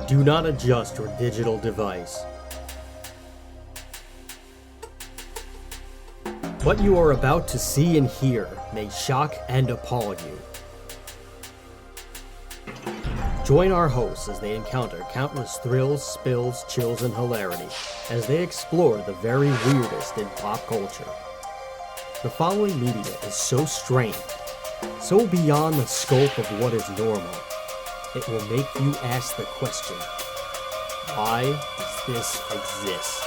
Do not adjust your digital device. What you are about to see and hear may shock and appall you. Join our hosts as they encounter countless thrills, spills, chills, and hilarity as they explore the very weirdest in pop culture. The following media is so strange, so beyond the scope of what is normal, it will make you ask the question, why does this exist?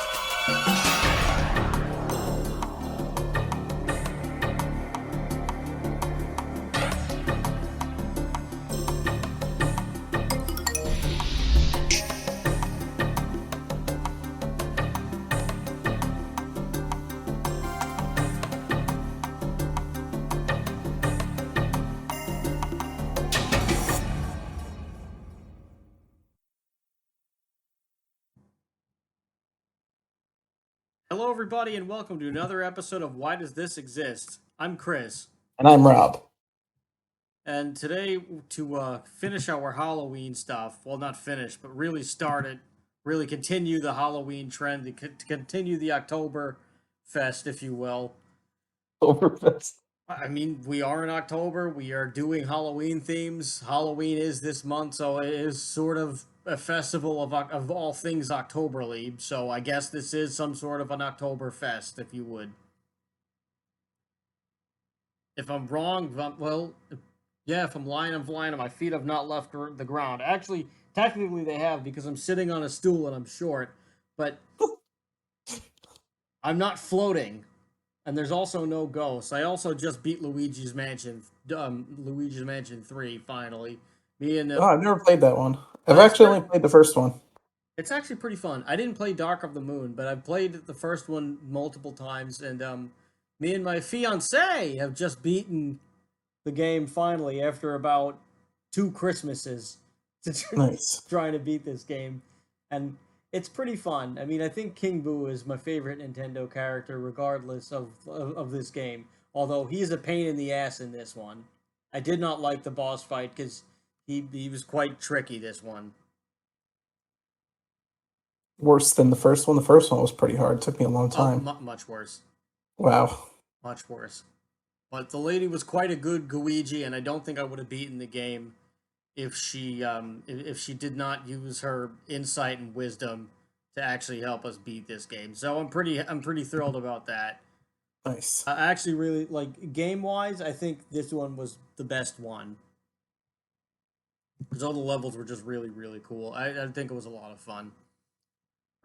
Hello, everybody, and welcome to another episode of Why Does This Exist? I'm Chris. And I'm Rob. And today, to finish our Halloween stuff, well, not finish, but really start it, really continue the Halloween trend, to continue the October fest, if you will. Overfest. I mean, we are in October. We are doing Halloween themes. Halloween is this month, so it is sort of a festival of all things Octoberly. So I guess this is some sort of an October fest, if you would. If I'm wrong, if I'm lying, I'm lying. My feet have not left the ground. Actually, technically they have because I'm sitting on a stool and I'm short, but I'm not floating. And there's also no ghosts. I also just beat Luigi's Mansion 3, finally. I've never played that one. I've actually only played the first one. It's actually pretty fun. I didn't play Dark of the Moon, but I've played the first one multiple times, and me and my fiancée have just beaten the game finally after about 2 Christmases Nice. trying to beat this game. And it's pretty fun. I mean, I think King Boo is my favorite Nintendo character, regardless of this game. Although he's a pain in the ass in this one. I did not like the boss fight because he was quite tricky. This one Worse than the first one. The first one was pretty hard. It took me a long time. Much worse. Wow. Much worse. But the lady was quite a good Luigi, and I don't think I would have beaten the game if she did not use her insight and wisdom to actually help us beat this game. So I'm pretty thrilled about that. Nice. I actually really like game wise. I think this one was the best one because all the levels were just really cool. I think it was a lot of fun.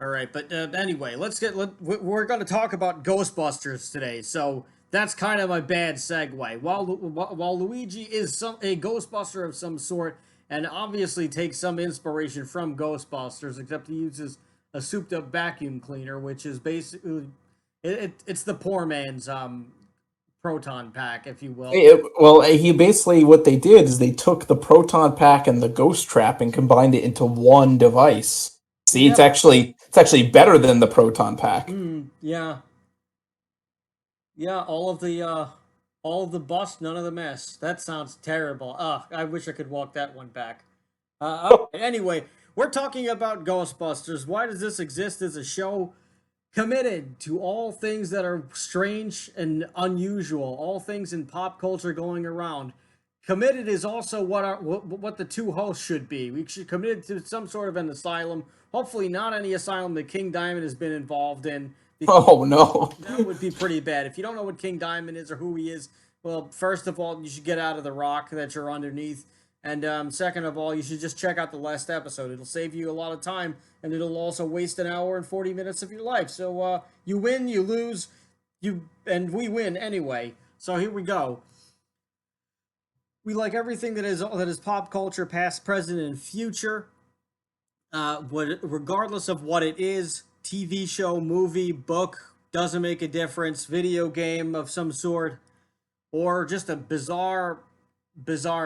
All right, but anyway, we're going to talk about Ghostbusters today. So that's kind of my bad segue. While Luigi is a Ghostbuster of some sort, and obviously takes some inspiration from Ghostbusters, except he uses a souped-up vacuum cleaner, which is basically it's the poor man's proton pack, if you will. He basically what they did is they took the proton pack and the ghost trap and combined it into one device. See, yep. It's actually better than the proton pack. Yeah. Yeah, all of the bust, none of the mess. That sounds terrible. I wish I could walk that one back. Anyway, we're talking about Ghostbusters. Why Does This Exist? Is a show committed to all things that are strange and unusual, all things in pop culture going around. Committed is also what the two hosts should be. We should committed to some sort of an asylum. Hopefully not any asylum that King Diamond has been involved in. Oh, no. That would be pretty bad. If you don't know what King Diamond is or who he is, well, first of all, you should get out of the rock that you're underneath. And second of all, you should just check out the last episode. It'll save you a lot of time, and it'll also waste an hour and 40 minutes of your life. So you win, you lose, and we win anyway. So here we go. We like everything that is pop culture, past, present, and future. Regardless of what it is, TV show, movie, book, doesn't make a difference, video game of some sort, or just a bizarre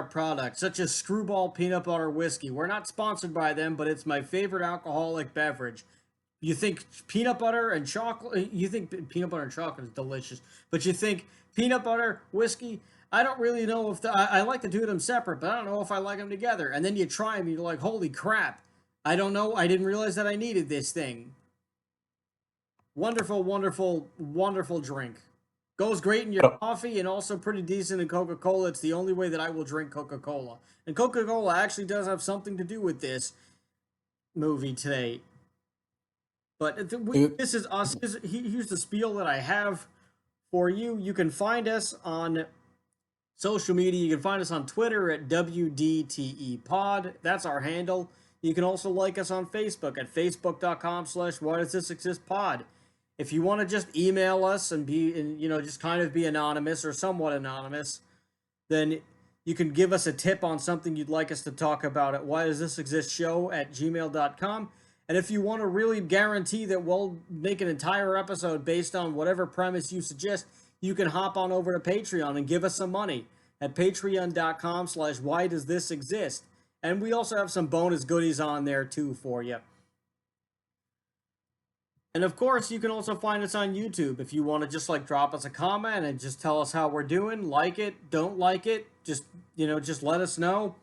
product, such as Screwball Peanut Butter Whiskey. We're not sponsored by them, but it's my favorite alcoholic beverage. You think peanut butter and chocolate, you think peanut butter and chocolate is delicious, but you think peanut butter, whiskey, I don't really know if I like to do them separate, but I don't know if I like them together. And then you try them, and you're like, holy crap. I don't know. I didn't realize that I needed this thing. Wonderful, wonderful, wonderful drink. Goes great in your coffee and also pretty decent in Coca Cola. It's the only way that I will drink Coca Cola. And Coca Cola actually does have something to do with this movie today. But this is us. Here's the spiel that I have for you. You can find us on social media. You can find us on Twitter at WDTEPod. That's our handle. You can also like us on Facebook at facebook.com/whydoesthisexistshow. If you want to just email us and just kind of be anonymous or somewhat anonymous, then you can give us a tip on something you'd like us to talk about at whydoesthisexistshow@gmail.com. And if you want to really guarantee that we'll make an entire episode based on whatever premise you suggest, you can hop on over to Patreon and give us some money at patreon.com/whydoesthisexist. And we also have some bonus goodies on there too for you. And of course, you can also find us on YouTube if you want to just drop us a comment and just tell us how we're doing. Like it, don't like it, just let us know.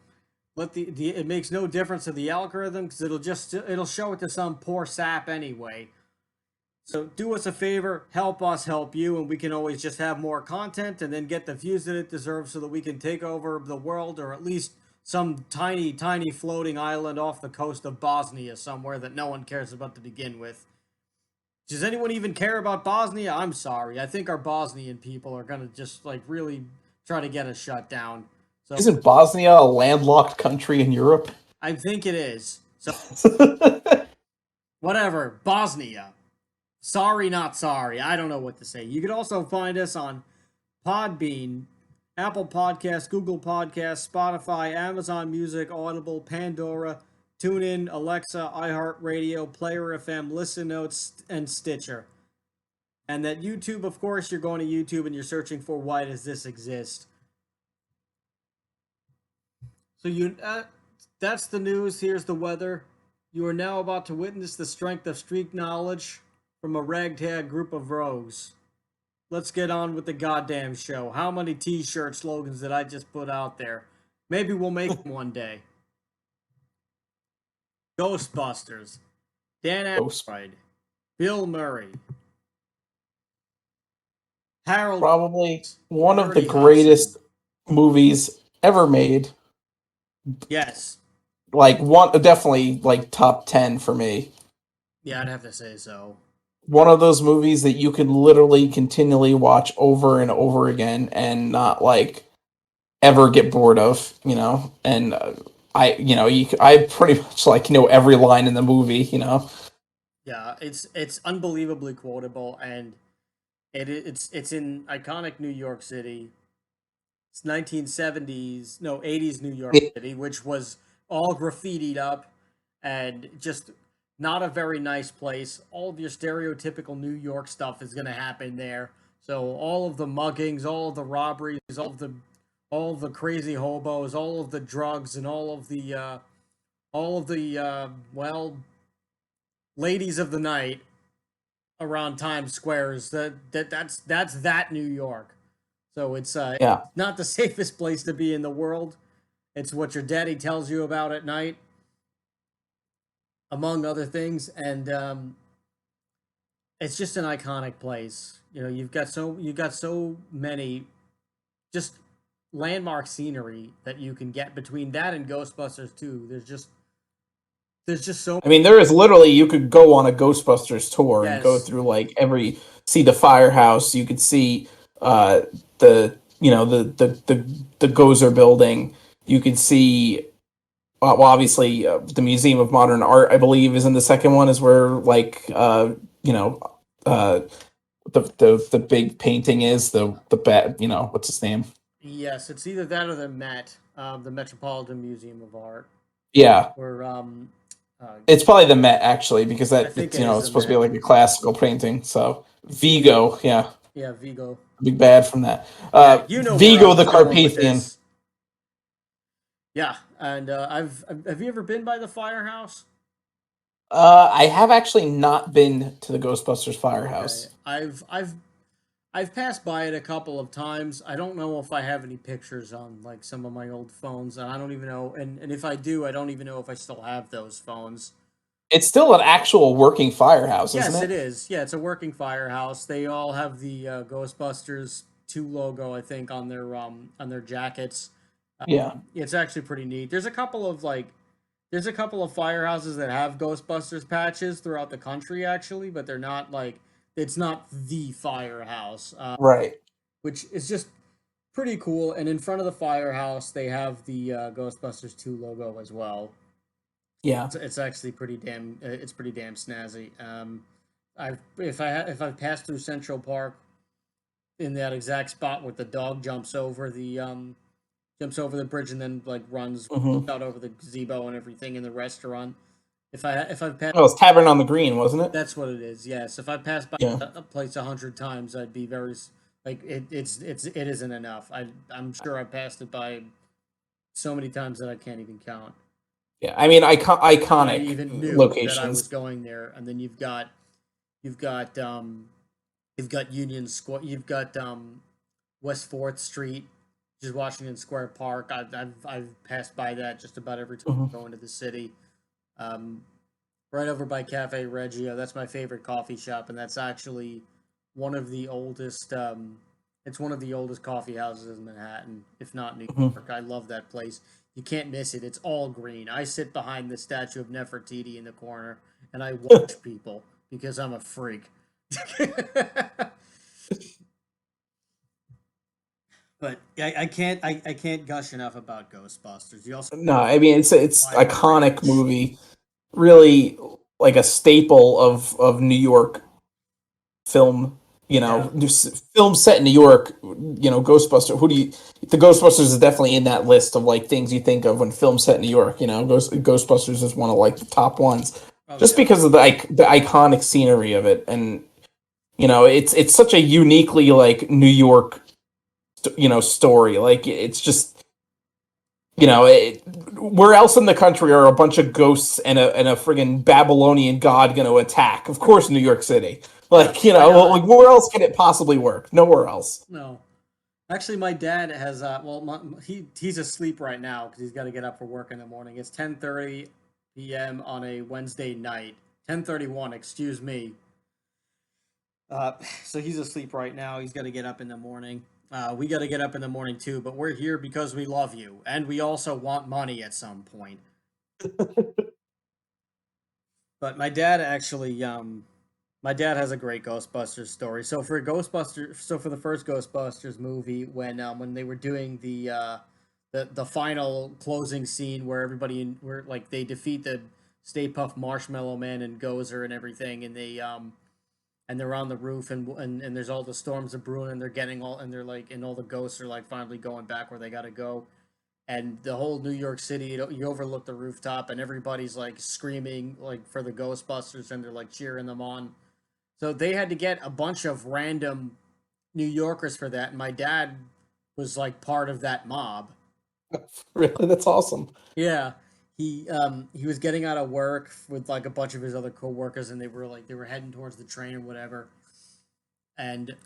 It makes no difference to the algorithm because it'll show it to some poor sap anyway. So do us a favor, help us help you, and we can always just have more content and then get the views that it deserves so that we can take over the world, or at least some tiny, tiny floating island off the coast of Bosnia somewhere that no one cares about to begin with. Does anyone even care about Bosnia? I'm sorry. I think our Bosnian people are going to just really try to get us shut down. So, isn't Bosnia a landlocked country in Europe? I think it is. So whatever, Bosnia. Sorry, not sorry. I don't know what to say. You can also find us on Podbean, Apple Podcasts, Google Podcasts, Spotify, Amazon Music, Audible, Pandora, TuneIn, Alexa, iHeartRadio, Player FM, Listen Notes, and Stitcher. And that YouTube, of course, you're going to YouTube and you're searching for Why Does This Exist? So that's the news. Here's the weather. You are now about to witness the strength of street knowledge from a ragtag group of rogues. Let's get on with the goddamn show. How many t-shirt slogans did I just put out there? Maybe we'll make them one day. Ghostbusters. Dan Aykroyd. Bill Murray. Harold. Probably one of the greatest movies ever made. Yes. Definitely top 10 for me. Yeah, I'd have to say so. One of those movies that you could literally continually watch over and over again and not ever get bored of, and I pretty much every line in the movie, Yeah, it's unbelievably quotable, and it's in iconic New York City. It's 80s New York City, which was all graffitied up and just not a very nice place. All of your stereotypical New York stuff is going to happen there. So all of the muggings, all of the robberies, all of the crazy hobos, all of the drugs, and all of the ladies of the night around Times Square. That's that New York. So it's not the safest place to be in the world. It's what your daddy tells you about at night, among other things, and it's just an iconic place. You've got so many just landmark scenery that you can get between that and Ghostbusters 2. There's just so. I mean, there is literally, you could go on a Ghostbusters tour and go through see the firehouse. You could see the Gozer building. You could see, obviously, the Museum of Modern Art, I believe, is in the second one, is where the big painting is, the bat, what's his name? Yes, it's either that or the Met, the Metropolitan Museum of Art. Yeah. Or it's probably the Met, actually, because it's supposed to be a classical painting. So Vigo, yeah. Yeah, Vigo. Big bad from that. Vigo the Carpathian. Yeah, and have you ever been by the Firehouse? I have actually not been to the Ghostbusters Firehouse. Okay. I've passed by it a couple of times. I don't know if I have any pictures on like some of my old phones, and I don't even know. And if I do, I don't even know if I still have those phones. It's still an actual working firehouse, isn't Yes, it it? is. Yeah, it's a working firehouse. They all have the Ghostbusters 2 logo, I think, on their jackets. Yeah. It's actually pretty neat. There's a couple of firehouses that have Ghostbusters patches throughout the country actually, but they're not like it's not the firehouse, Right. which is just pretty cool. And in front of the firehouse, they have the Ghostbusters 2 logo as well. Yeah. It's actually pretty damn snazzy. If I've passed through Central Park in that exact spot where the dog jumps over the bridge and then like runs Hmm. out over the gazebo and everything in the restaurant. If I've passed, Oh, it's Tavern on the Green, wasn't it? that's what it is. Yes, if I passed by Yeah. a place 100 times, I'd be very like it isn't enough. I'm sure I passed it by so many times that I can't even count. Yeah. I mean, That I iconic even knew that I was locations. going there. And then you've got you've got Union Square, you've got West Fourth Street, which is Washington Square Park. I've passed by that just about every time Hmm. I go into the city. Um, right over by Cafe Reggio, that's my favorite coffee shop, and that's actually one of the oldest. It's one of the oldest coffee houses in Manhattan, if not New Hmm. York. I love that place. You can't miss it. It's all green. I sit behind the statue of Nefertiti in the corner, and I watch people because I'm a freak. But I can't gush enough about Ghostbusters. You also No, I mean it's Librarian. iconic movie, really like a staple of New York film. Yeah. Film set in New York. Ghostbuster. Who do you? The Ghostbusters is definitely in that list of like things you think of when film set in New York. Ghostbusters is one of like the top ones, Oh just yeah. because of the iconic scenery of it, and it's such a uniquely like New York story. Like it's just where else in the country are a bunch of ghosts and a friggin' Babylonian god going to attack? Of course, New York City. Yeah. Like I know. like where else can it possibly work? Nowhere else. No. Actually, my dad has he's asleep right now because he's got to get up for work in the morning. It's 10:30 p.m. on a Wednesday night. 10:31, excuse me. Uh, so he's asleep right now. He's got to get up in the morning. We got to get up in the morning too, but we're here because we love you and we also want money at some point. But my dad has a great Ghostbusters story. So for the first Ghostbusters movie, when they were doing the final closing scene where where like they defeat the Stay Puft Marshmallow Man and Gozer and everything, and they're on the roof and there's all the storms of brewing and they're getting all and they're like and all the ghosts are like finally going back where they got to go, and the whole New York City, you overlook the rooftop, and everybody's like screaming like for the Ghostbusters, and they're like cheering them on. So they had to get a bunch of random New Yorkers for that, and my dad was like part of that mob. Really, that's awesome. Yeah, he was getting out of work with like a bunch of his other coworkers, and they were heading towards the train or whatever, and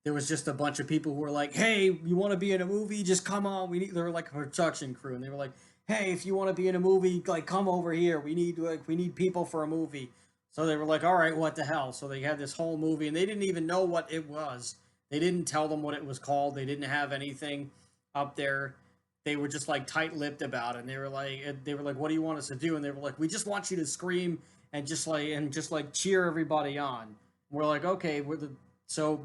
there was just a bunch of people who were like, "Hey, you want to be in a movie? Just come on. We need." They were like a production crew, and they were like, "Hey, if you want to be in a movie, like come over here. We need people for a movie." So they were like, "All right, what the hell?" So they had this whole movie, and they didn't even know what it was. They didn't tell them what it was called. They didn't have anything up there. They were just like tight-lipped about it. And they were like, "What do you want us to do?" And they were like, "We just want you to scream and just like cheer everybody on." We're like, "Okay, so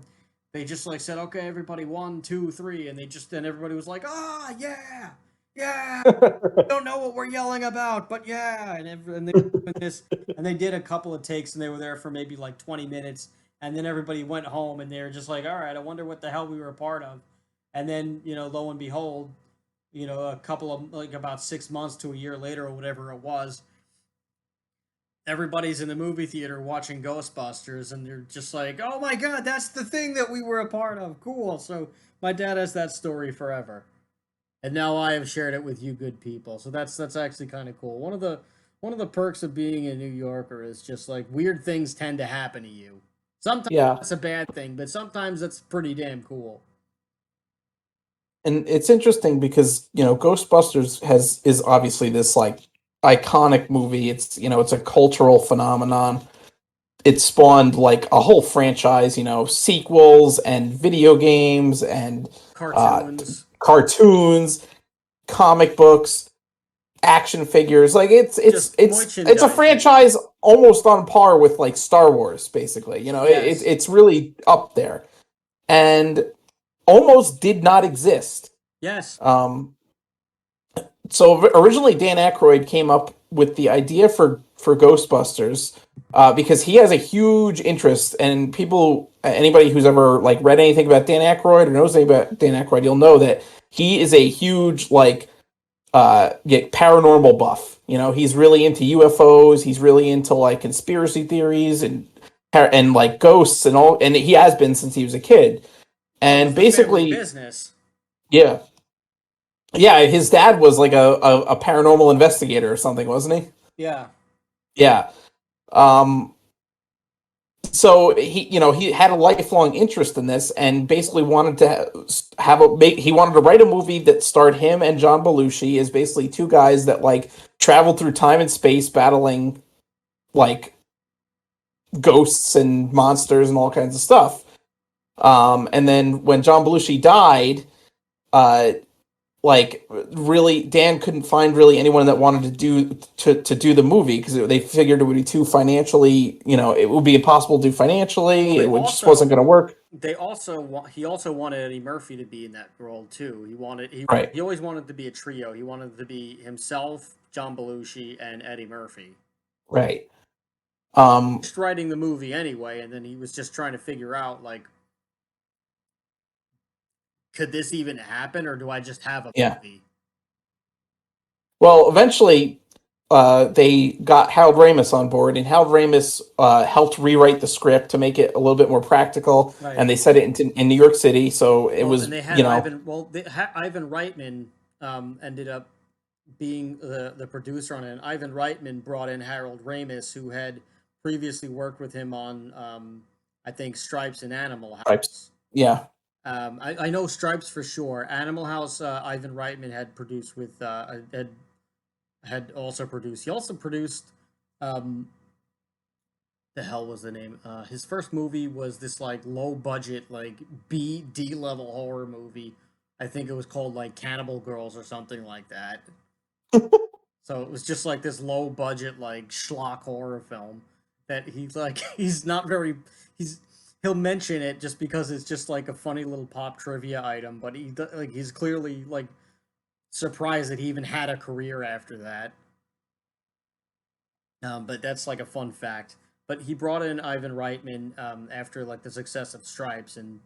they just like said, okay, everybody, one, two, three, and then everybody was like, ah, yeah, yeah. Don't know what we're yelling about, but yeah, and they were doing this, and they did a couple of takes, and they were there for maybe like 20 minutes, and then everybody went home, and they were just like, all right, I wonder what the hell we were a part of, and then lo and behold, a couple of like about 6 months to a year later or whatever it was, everybody's in the movie theater watching Ghostbusters, and they're just like, "Oh my god, that's the thing that we were a part of." Cool. So my dad has that story forever, and now I have shared it with you, good people. So that's actually kind of cool. One of the perks of being a New Yorker is just like weird things tend to happen to you. Sometimes Yeah. that's a bad thing, but sometimes that's pretty damn cool. And it's interesting because, Ghostbusters is obviously this like iconic movie. It's a cultural phenomenon. It spawned like a whole franchise, sequels and video games and uh, Cartoons, cartoons, comic books, action figures. Like just it's a merchandising. franchise almost on par with like Star Wars, basically. Yes, It's really up there and almost did not exist. yes. Um, so originally Dan Aykroyd came up with the idea for Ghostbusters because he has a huge interest, and anybody who's ever like read anything about Dan Aykroyd or knows anything about Dan Aykroyd, you'll know that he is a huge like paranormal buff. He's really into UFOs. He's really into like conspiracy theories and like ghosts and all, and he has been since he was a kid. Well, it And was the family basically, business. yeah, yeah, his dad was like a paranormal investigator or something, wasn't he? Yeah. Yeah. Um, so he had a lifelong interest in this and basically wanted to he wanted to write a movie that starred him and John Belushi as basically two guys that like traveled through time and space battling like ghosts and monsters and all kinds of stuff. And then when John Belushi died, uh, like really Dan couldn't find really anyone that wanted to do the movie because they figured it would be too financially, it would be impossible to do Well, financially. they It just wasn't also going to work. he also wanted Eddie Murphy to be in that role too. Right. He always wanted to be a trio. He wanted to be himself, John Belushi, and Eddie Murphy. Right. Just writing the movie anyway, and then he was just trying to figure out like, could this even happen, or do I just have a Yeah. movie? Well, eventually, they got Harold Ramis on board, and Harold Ramis helped rewrite the script to make it a little bit more practical, Right. and they set it in New York City, so it Well, and was, they had Ivan. Well, Ivan Reitman ended up being the producer on it. And Ivan Reitman brought in Harold Ramis, who had previously worked with him on, I think, Stripes and Animal stripes. House. Yeah. I know Stripes for sure. Animal House, Ivan Reitman had produced with had also produced. He also produced um, the hell was the name? His first movie was this like low budget like D level horror movie. I think it was called like Cannibal Girls or something like that. So it was just like this low budget like schlock horror film that he's like he's not very he's he'll mention it just because it's just like a funny little pop trivia item, but he's clearly like surprised that he even had a career after that. But that's like a fun fact. But he brought in Ivan Reitman after like the success of Stripes, and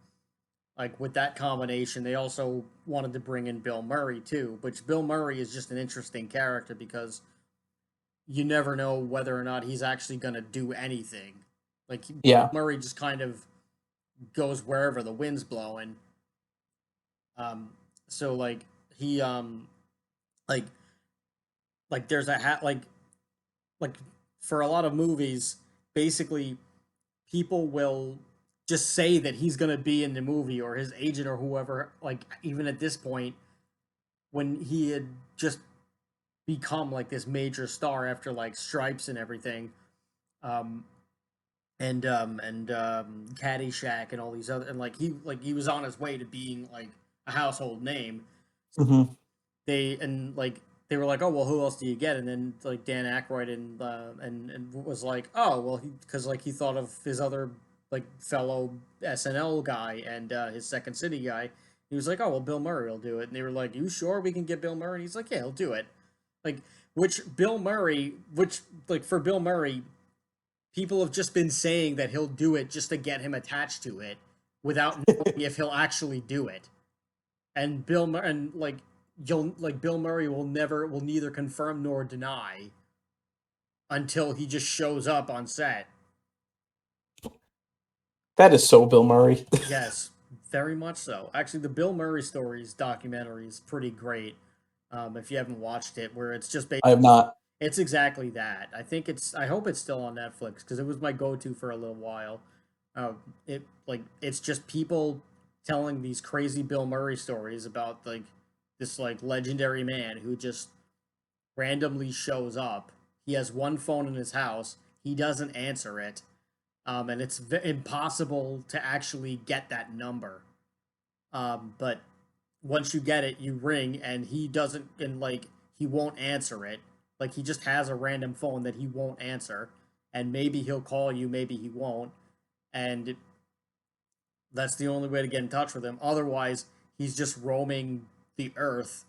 like with that combination, they also wanted to bring in Bill Murray too. Which Bill Murray is just an interesting character because you never know whether or not he's actually going to do anything. Like Yeah. Murray just kind of goes wherever the wind's blowing. Um, so he like there's a like for a lot of movies, basically people will just say that he's going to be in the movie or his agent or whoever. Like even at this point, when he had just become like this major star after like Stripes and everything, um, and Caddyshack and all these other and like he was on his way to being like a household name. Hmm. They were like, oh well, who else do you get? And then like Dan Aykroyd and was like, oh well, because like he thought of his other like fellow SNL guy and his Second City guy. He was like, oh well, Bill Murray will do it. And they were like, you sure we can get Bill Murray? And he's like, yeah, he'll do it. Like which like for Bill Murray, people have just been saying that he'll do it just to get him attached to it without knowing if he'll actually do it. And Bill Murray will neither confirm nor deny until he just shows up on set. That is so Bill Murray. Yes, very much so. Actually, the Bill Murray stories documentary is pretty great. If you haven't watched it, where it's just I have not. it's exactly that. I hope it's still on Netflix because it was my go-to for a little while. Oh, it's just people telling these crazy Bill Murray stories about like this like legendary man who just randomly shows up. He has one phone in his house. He doesn't answer it, and it's impossible to actually get that number. But once you get it, you ring, and he doesn't, and like he won't answer it. Like he just has a random phone that he won't answer, and maybe he'll call you, maybe he won't, and that's the only way to get in touch with him. Otherwise, he's just roaming the earth.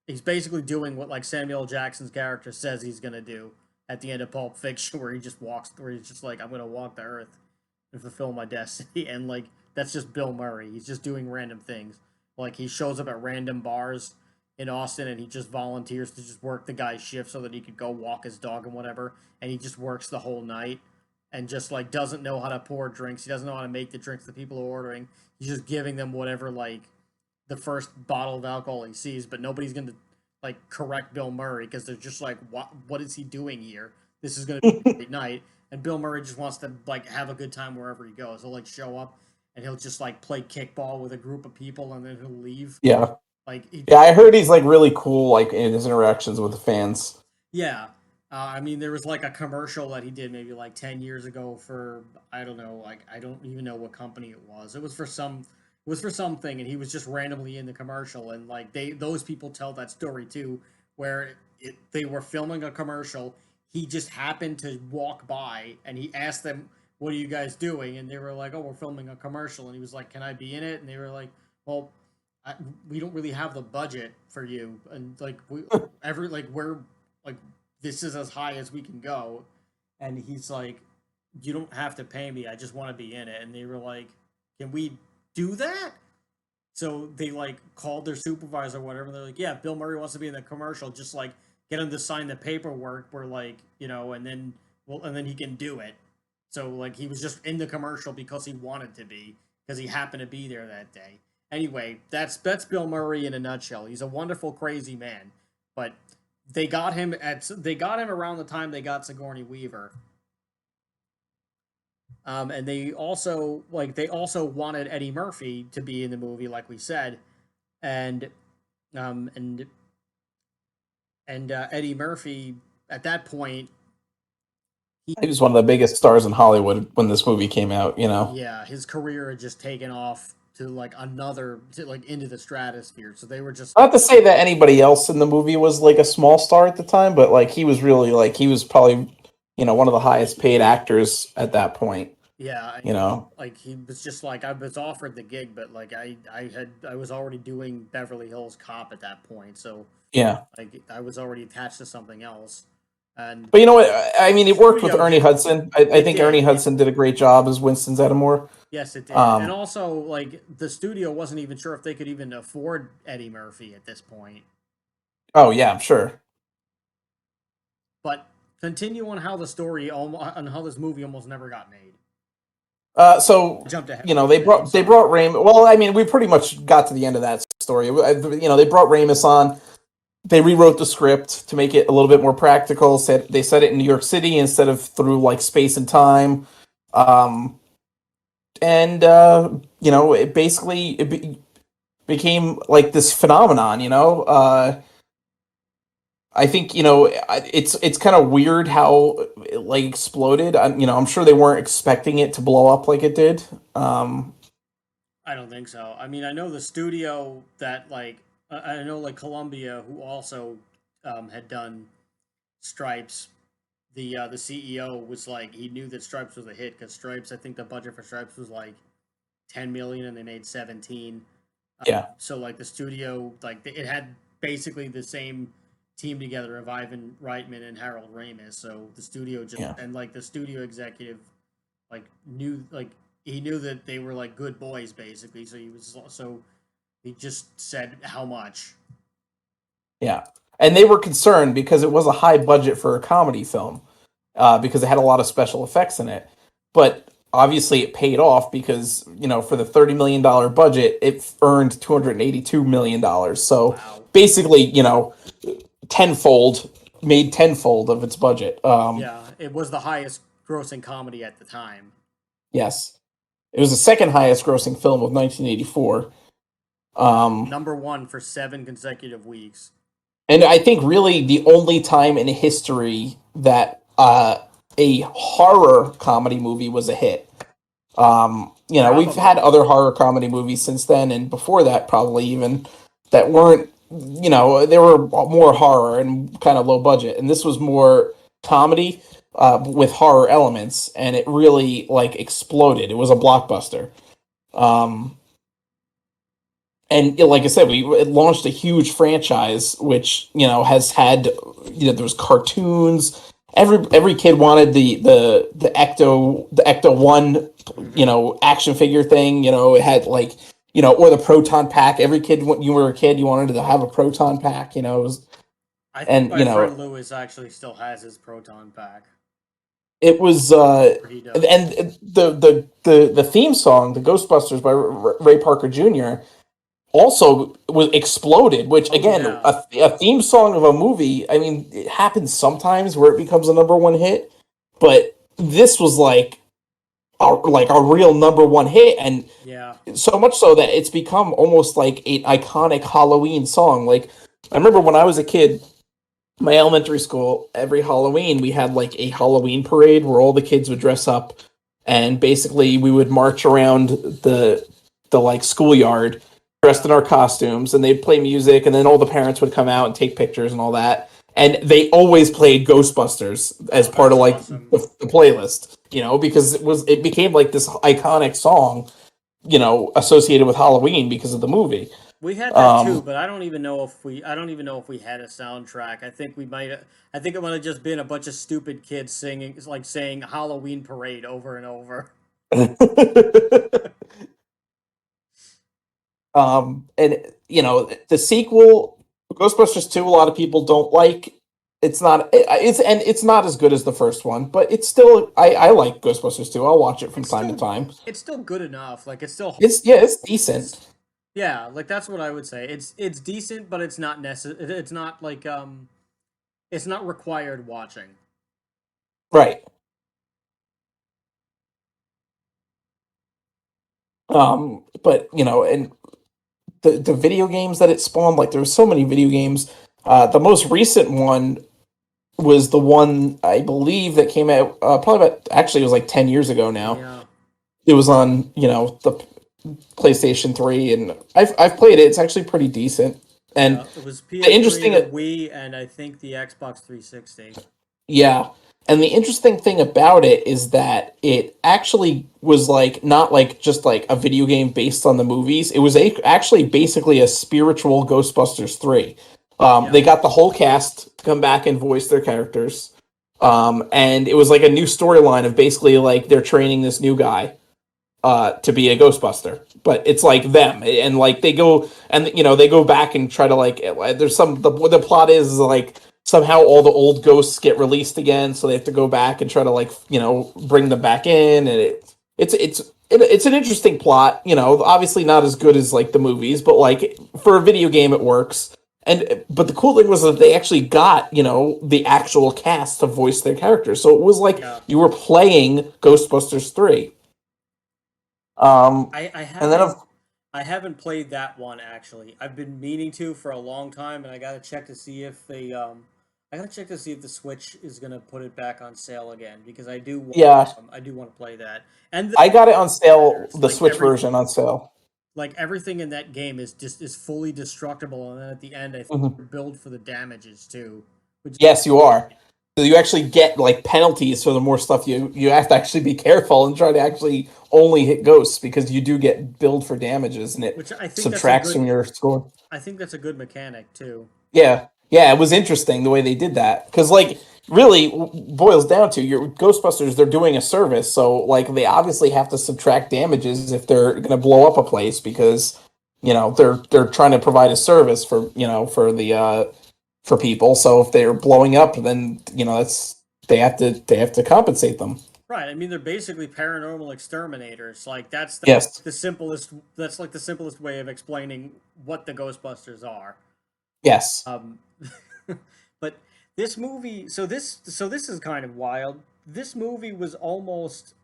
He's basically doing what like Samuel L. Jackson's character says he's gonna do at the end of Pulp Fiction, where he just walks, where he's just like, "I'm gonna walk the earth and fulfill my destiny," and like that's just Bill Murray. He's just doing random things. Like he shows up at random bars in Austin, and he just volunteers to just work the guy's shift so that he could go walk his dog and whatever, and he just works the whole night and just like doesn't know how to pour drinks. He doesn't know how to make the drinks that people are ordering. He's just giving them whatever like the first bottle of alcohol he sees, but nobody's gonna like correct Bill Murray because they're just like, what is he doing here? This is gonna be a great night. And Bill Murray just wants to like have a good time wherever he goes. He'll like show up and he'll just like play kickball with a group of people and then he'll leave. Yeah. Like he, Yeah, I heard he's like really cool, like in his interactions with the fans. yeah. I mean, there was like a commercial that he did maybe like 10 years ago for I don't know, like I don't even know what company it was. It was for something, and he was just randomly in the commercial, and like those people tell that story too, where they were filming a commercial. He just happened to walk by, and he asked them, "What are you guys doing?" And they were like, "Oh, we're filming a commercial." And he was like, "Can I be in it?" And they were like, "Well, we don't really have the budget for you, and like we're like this is as high as we can go." And he's like, "You don't have to pay me, I just want to be in it." And they were like, "Can we do that?" So they like called their supervisor or whatever. They're like, "Yeah, Bill Murray wants to be in the commercial, just like get him to sign the paperwork where like, and then and then he can do it." So like he was just in the commercial because he wanted to be, because he happened to be there that day. Anyway, that's Bill Murray in a nutshell. He's a wonderful, crazy man. But they got him around the time they got Sigourney Weaver. And they also wanted Eddie Murphy to be in the movie, like we said, and um, and Eddie Murphy at that point, he He was one of the biggest stars in Hollywood when this movie came out, you know. yeah, his career had just taken off to like into the stratosphere. So they were just Not to say that anybody else in the movie was like a small star at the time, but like he was really like he was probably, one of the highest paid actors at that point, yeah, you know. like he was just like I was offered the gig, but like I was already doing Beverly Hills Cop at that point, so Yeah. like I was already attached to something else, and But you know what? I mean, it worked with studio Ernie did Hudson. I it think Ernie did it Hudson did a great job as Winston Zeddemore. yes it did, and Um, also like the studio wasn't even sure if they could even afford Eddie Murphy at this point. oh yeah, I'm sure. But continue on how the story on how this movie almost never got made. So I jumped ahead a you know little bit. I'm they sorry. brought Ramis. Well, I mean, we pretty much got to the end of that story. They brought Ramis on. They rewrote the script to make it a little bit more practical. Said they set it in New York City instead of through like space and time. Um, and it basically became like this phenomenon. I think it's kind of weird how it like exploded. I'm sure they weren't expecting it to blow up like it did. I don't think so. I mean, I know the studio that like I know like Columbia, who also had done Stripes. The CEO was like he knew that Stripes was a hit because Stripes. I think the budget for Stripes was like 10 million, and they made 17. Yeah, So like the studio, like it had basically the same team together of Ivan Reitman and Harold Ramis. So the studio just yeah. and like the studio executive like knew like he knew that they were like good boys basically. So he just said how much. Yeah, and they were concerned because it was a high budget for a comedy film, because it had a lot of special effects in it. But obviously, it paid off because for the $30 million budget, it earned $282 million. So Wow. basically, tenfold made tenfold of its budget. Yeah, it was the highest grossing comedy at the time. Yes, it was the second highest grossing film of 1984. Um, Number one for 7 consecutive weeks. and I think really the only time in history that a horror comedy movie was a hit. We've had Probably. other horror comedy movies since then, and before that, probably even that weren't, they were more horror and kind of low budget, and this was more comedy with horror elements, and it really like exploded. It was a blockbuster. Um, and like I said, it launched a huge franchise, which has had there was cartoons. Every kid wanted the Ecto 1 Hmm. action figure thing. It had like or the proton pack. Every kid when you were a kid, you wanted to have a proton pack. It was I think and my friend Lewis actually still has his proton pack. it was Or he and does. the theme song, the Ghostbusters by Ray Parker Jr. also was exploded, which Oh again, yeah. a theme song of a movie, I mean, it happens sometimes where it becomes a number one hit, but this was like a real number one hit, and Yeah. so much so that it's become almost like an iconic Halloween song. Like I remember when I was a kid, my elementary school, every Halloween we had like a Halloween parade where all the kids would dress up, and basically we would march around the like schoolyard dressed Yeah. in our costumes, and they'd play music, and then all the parents would come out and take pictures and all that. And they always played Ghostbusters as Oh, part that's of like awesome. the playlist, because it became like this iconic song, associated with Halloween because of the movie. We had that too, Um, but I don't even know if we had a soundtrack. I think we might I think it might have just been a bunch of stupid kids singing like saying Halloween parade over and over. and the sequel, Ghostbusters 2, a lot of people don't like. It's not as good as the first one, but it's still I like Ghostbusters 2. I'll watch it from It's time to still time. it's still good enough. Like it's still It's decent. it's yeah, like that's what I would say. It's decent, but it's not it's not like it's not required watching. Right. But and the video games that it spawned, like there were so many video games. The most recent one was the one I believe that came out probably about actually it was like 10 years ago now. Yeah. It was on, the PlayStation 3, and I've played it. It's actually pretty decent. And Yeah, it was the PS3, interesting the Wii, and I think the Xbox 360. yeah, and the interesting thing about it is that it actually was like not like just like a video game based on the movies. It was actually basically a spiritual Ghostbusters 3. Yeah. They got the whole cast to come back and voice their characters. And it was like a new storyline of basically like they're training this new guy to be a Ghostbuster, but it's like them, and like they go and they go back and try to like there's the plot is like somehow all the old ghosts get released again, so they have to go back and try to like bring them back in, and it's an interesting plot, obviously not as good as like the movies, but like for a video game it works. And but the cool thing was that they actually got the actual cast to voice their characters, so it was like Yeah. you were playing Ghostbusters 3. Um, I and then of I haven't played that one actually. I've been meaning to for a long time, and I gotta check to see if I gotta check to see if the Switch is gonna put it back on sale again because yeah, I do want to play that. And the I got it on sale, matters the Switch version on sale. like everything in that game is just is fully destructible, and then at the end I think Mhm. you're billed for the damages too, which Yes, you are. So you actually get like penalties for the more stuff you have to actually be careful and try to actually only hit ghosts because you do get billed for damages and it which I think that's a subtracts from good your score. I think that's a good mechanic too. Yeah, yeah, it was interesting the way they did that because, like, really boils down to your Ghostbusters. They're doing a service, so like they obviously have to subtract damages if they're going to blow up a place because they're trying to provide a service for for people. So if they're blowing up, then that's they have to compensate them. Right. I mean, they're basically paranormal exterminators. Like Yes, the simplest. That's like the simplest way of explaining what the Ghostbusters are. yes, Um, but this movie. So this is kind of wild. This movie was almost.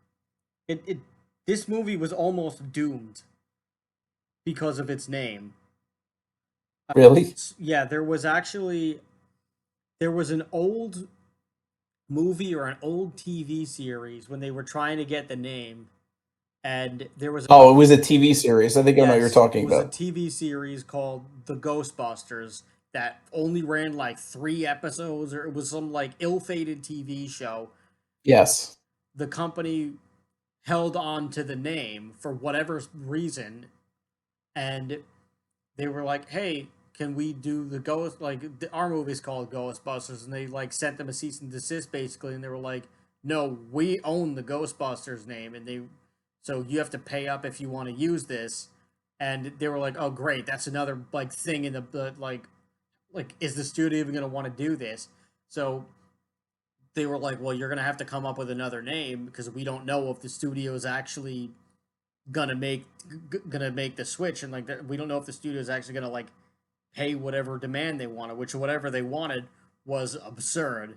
It this movie was almost doomed because of its name. Really? Yeah, there was an old movie or an old TV series when they were trying to get the name, and there was a Oh, it was a TV series. I think I know what you're yes, it talking was a about. TV series called The Ghostbusters that only ran like 3 episodes, or it was some like ill-fated TV show. Yes. The company held on to the name for whatever reason, and they were like, "Hey, can we do the ghost our movie's called Ghostbusters?" And they like sent them a cease and desist basically, and they were like, "No, we own the Ghostbusters name, and they so you have to pay up if you want to use this." And they were like, "Oh, great, that's another like thing in the like is the studio even going to want to do this?" So they were like, "Well, you're going to have to come up with another name because we don't know if the studio is actually gonna make gonna make the switch, and like we don't know if the studio is actually gonna like pay whatever demand they wanted, which whatever they wanted was absurd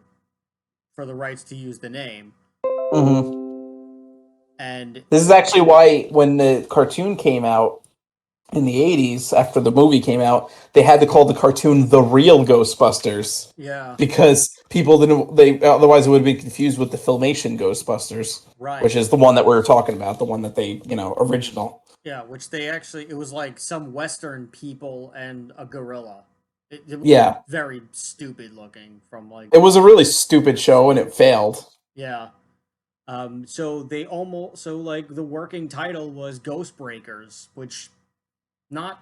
for the rights to use the name." Hmm. And This is actually why when the cartoon came out in the 80s, after the movie came out, they had to call the cartoon The Real Ghostbusters yeah, because people didn't, they otherwise it would have been confused with the Filmation Ghostbusters, which right, is the one that we were talking about, the one that they, original. yeah, which they actually it was like some Western people and a gorilla. It was Yeah. very stupid looking from like It was a really stupid show and it failed. yeah. So they almost so like the working title was Ghost Breakers, which not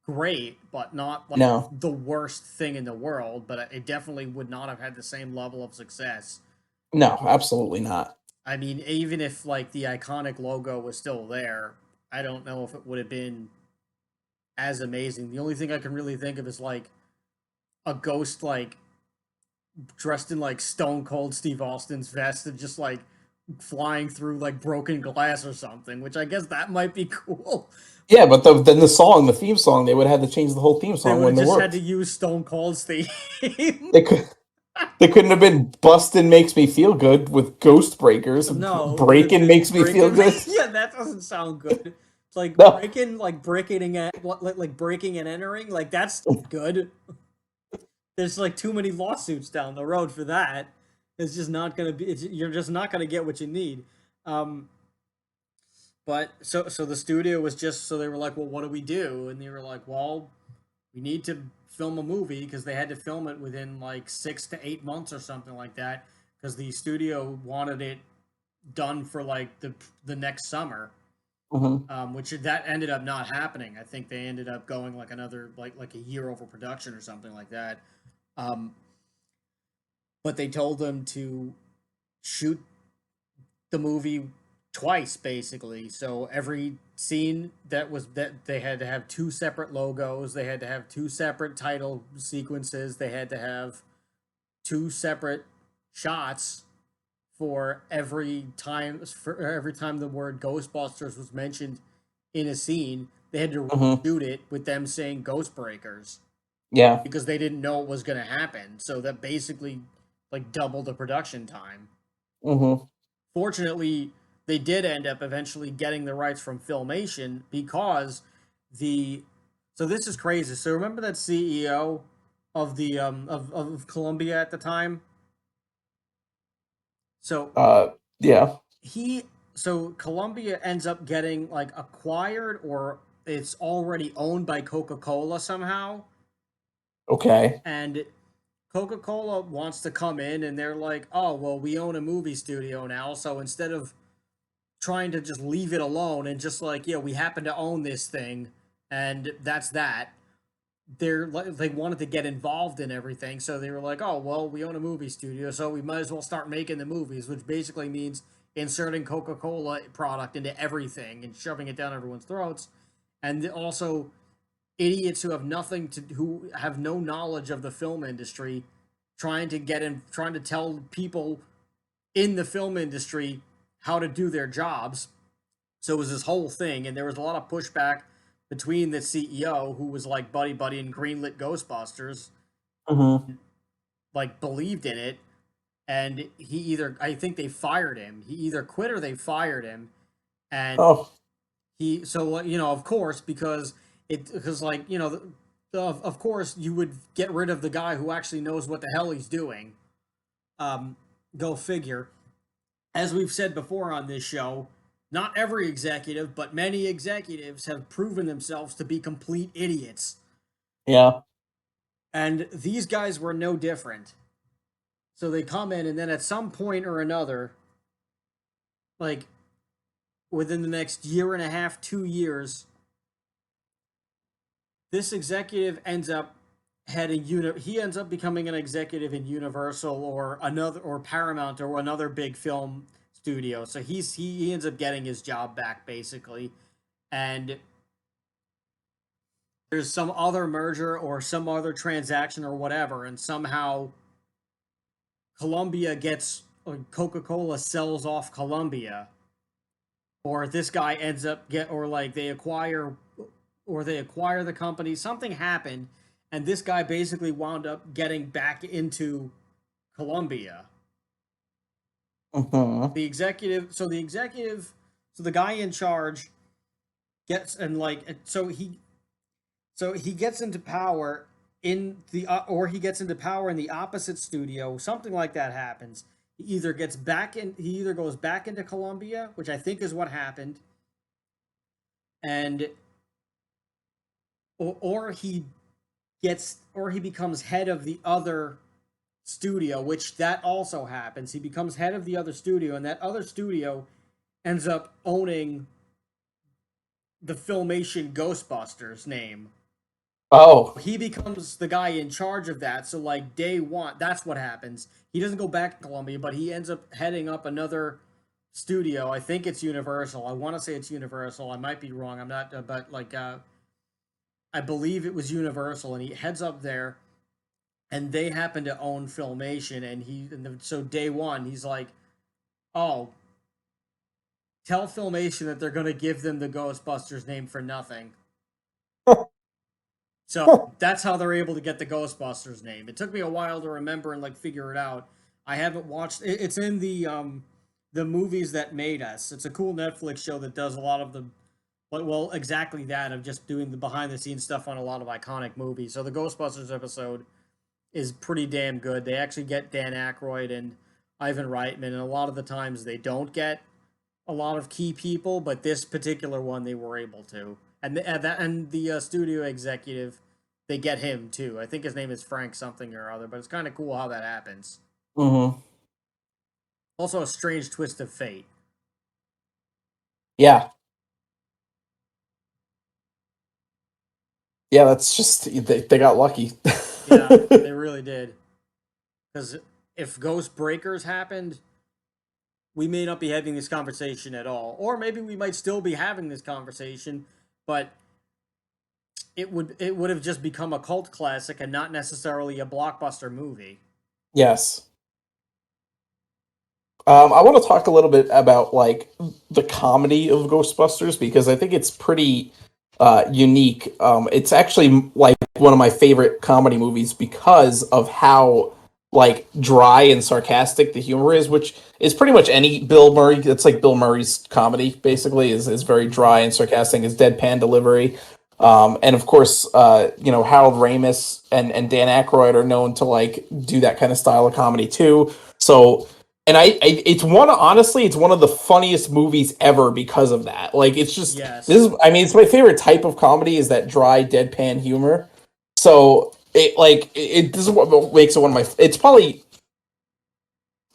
great, but not like No. the worst thing in the world. But it definitely would not have had the same level of success. No, absolutely not. I mean, even if like the iconic logo was still there, I don't know if it would have been as amazing. The only thing I can really think of is like a ghost like dressed in like Stone Cold Steve Austin's vest and just like flying through like broken glass or something, which I guess that might be cool. Yeah, but then the theme song, they would have had to change the whole theme They song would have when it just had to worked. use Stone Cold's theme. They could they couldn't have been Bustin' makes me feel good with Ghost Breakers. No, it would have Breaking been makes me feel breaking. good. Yeah, that doesn't sound good. It's No. like breaking and like breaking and entering. Like that's good. There's like too many lawsuits down the road for that. It's just not gonna be. You're just not gonna get what you need. Um, but so the studio was just so they were like, well, what do we do? And they were like, well, we need to film a movie because they had to film it within like 6 to 8 months or something like that because the studio wanted it done for like the next summer, Hmm. which that ended up not happening. I think they ended up going like another like a year over production or something like that. Um, but they told them to shoot the movie twice basically. So every scene that they had to have 2 separate logos, they had to have 2 separate title sequences, they had to have 2 separate shots for every time the word Ghostbusters was mentioned in a scene. They had to Hmm. shoot it with them saying Ghost Breakers Yeah. because they didn't know what was going to happen. So that basically like doubled the production time. Hmm. Fortunately, they did end up eventually getting the rights from Filmation because the so this is crazy. So remember that CEO of the of Columbia at the time? So Yeah. he so Columbia ends up getting like acquired or it's already owned by Coca-Cola somehow, Okay. and Coca-Cola wants to come in and they're like, "Oh, well, we own a movie studio now, so instead of trying to just leave it alone and just like, yeah, we happen to own this thing and that's that." They wanted to get involved in everything, so they were like, "Oh, well, we own a movie studio, so we might as well start making the movies," which basically means inserting Coca-Cola product into everything and shoving it down everyone's throats. And also idiots who have no knowledge of the film industry trying to tell people in the film industry how to do their jobs. So it was this whole thing, and there was a lot of pushback between the CEO, who was like buddy buddy and greenlit Ghostbusters, Hmm. like believed in it, and I think they fired him. He either quit or they fired him, And Oh, of course, because like of course you would get rid of the guy who actually knows what the hell he's doing. Um, Go figure. As we've said before on this show, not every executive, but many executives have proven themselves to be complete idiots. yeah. And these guys were no different. So they come in, and then at some point or another, like within the next year and a half, 2 years, this executive ends up he ends up becoming an executive in Universal or another or Paramount or another big film studio. So he ends up getting his job back basically, and there's some other merger or some other transaction or whatever, and somehow Columbia gets Coca-Cola sells off Columbia, or this guy ends up get or like they acquire the company. Something happened, and this guy basically wound up getting back into Columbia. Hmm. The executive, so the executive, so the guy in charge gets and like so he gets into power he gets into power in the opposite studio. Something like that happens. He either goes back into Columbia, which I think is what happened, and or he becomes head of the other studio, which that also happens. He becomes head of the other studio, and that other studio ends up owning the Filmation Ghostbusters name. Oh. He becomes the guy in charge of that. So like day one, that's what happens. He doesn't go back to Columbia, but he ends up heading up another studio. I think it's Universal. I want to say it's Universal. I might be wrong. I'm not, but like I believe it was Universal, and he heads up there, and they happen to own Filmation, so day one he's like, oh, tell Filmation that they're going to give them the Ghostbusters name for nothing. So that's how they're able to get the Ghostbusters name. It took me a while to remember and like figure it out. I haven't watched it. It's in the movies that made us. It's a cool Netflix show that does a lot of the well, exactly that of just doing the behind the scenes stuff on a lot of iconic movies. So the Ghostbusters episode is pretty damn good. They actually get Dan Aykroyd and Ivan Reitman, and a lot of the times they don't get a lot of key people, but this particular one they were able to. And the studio executive, they get him too. I think his name is Frank something or other, but it's kind of cool how that happens. Hmm. Also, a strange twist of fate. Yeah. Yeah, that's just they got lucky. Yeah, they really did. Because if Ghost Breakers happened, we may not be having this conversation at all, or maybe we might still be having this conversation, but it would have just become a cult classic and not necessarily a blockbuster movie. Yes. I want to talk a little bit about like the comedy of Ghostbusters because I think it's pretty unique. It's actually like one of my favorite comedy movies because of how like dry and sarcastic the humor is, which is pretty much any Bill Murray. It's like Bill Murray's comedy basically is very dry and sarcastic. His deadpan delivery. And of course, Harold Ramis and Dan Aykroyd are known to like do that kind of style of comedy too. So and it's honestly, it's one of the funniest movies ever because of that. Like, it's just Yes. it's my favorite type of comedy is that dry deadpan humor. So this is what makes it one of my.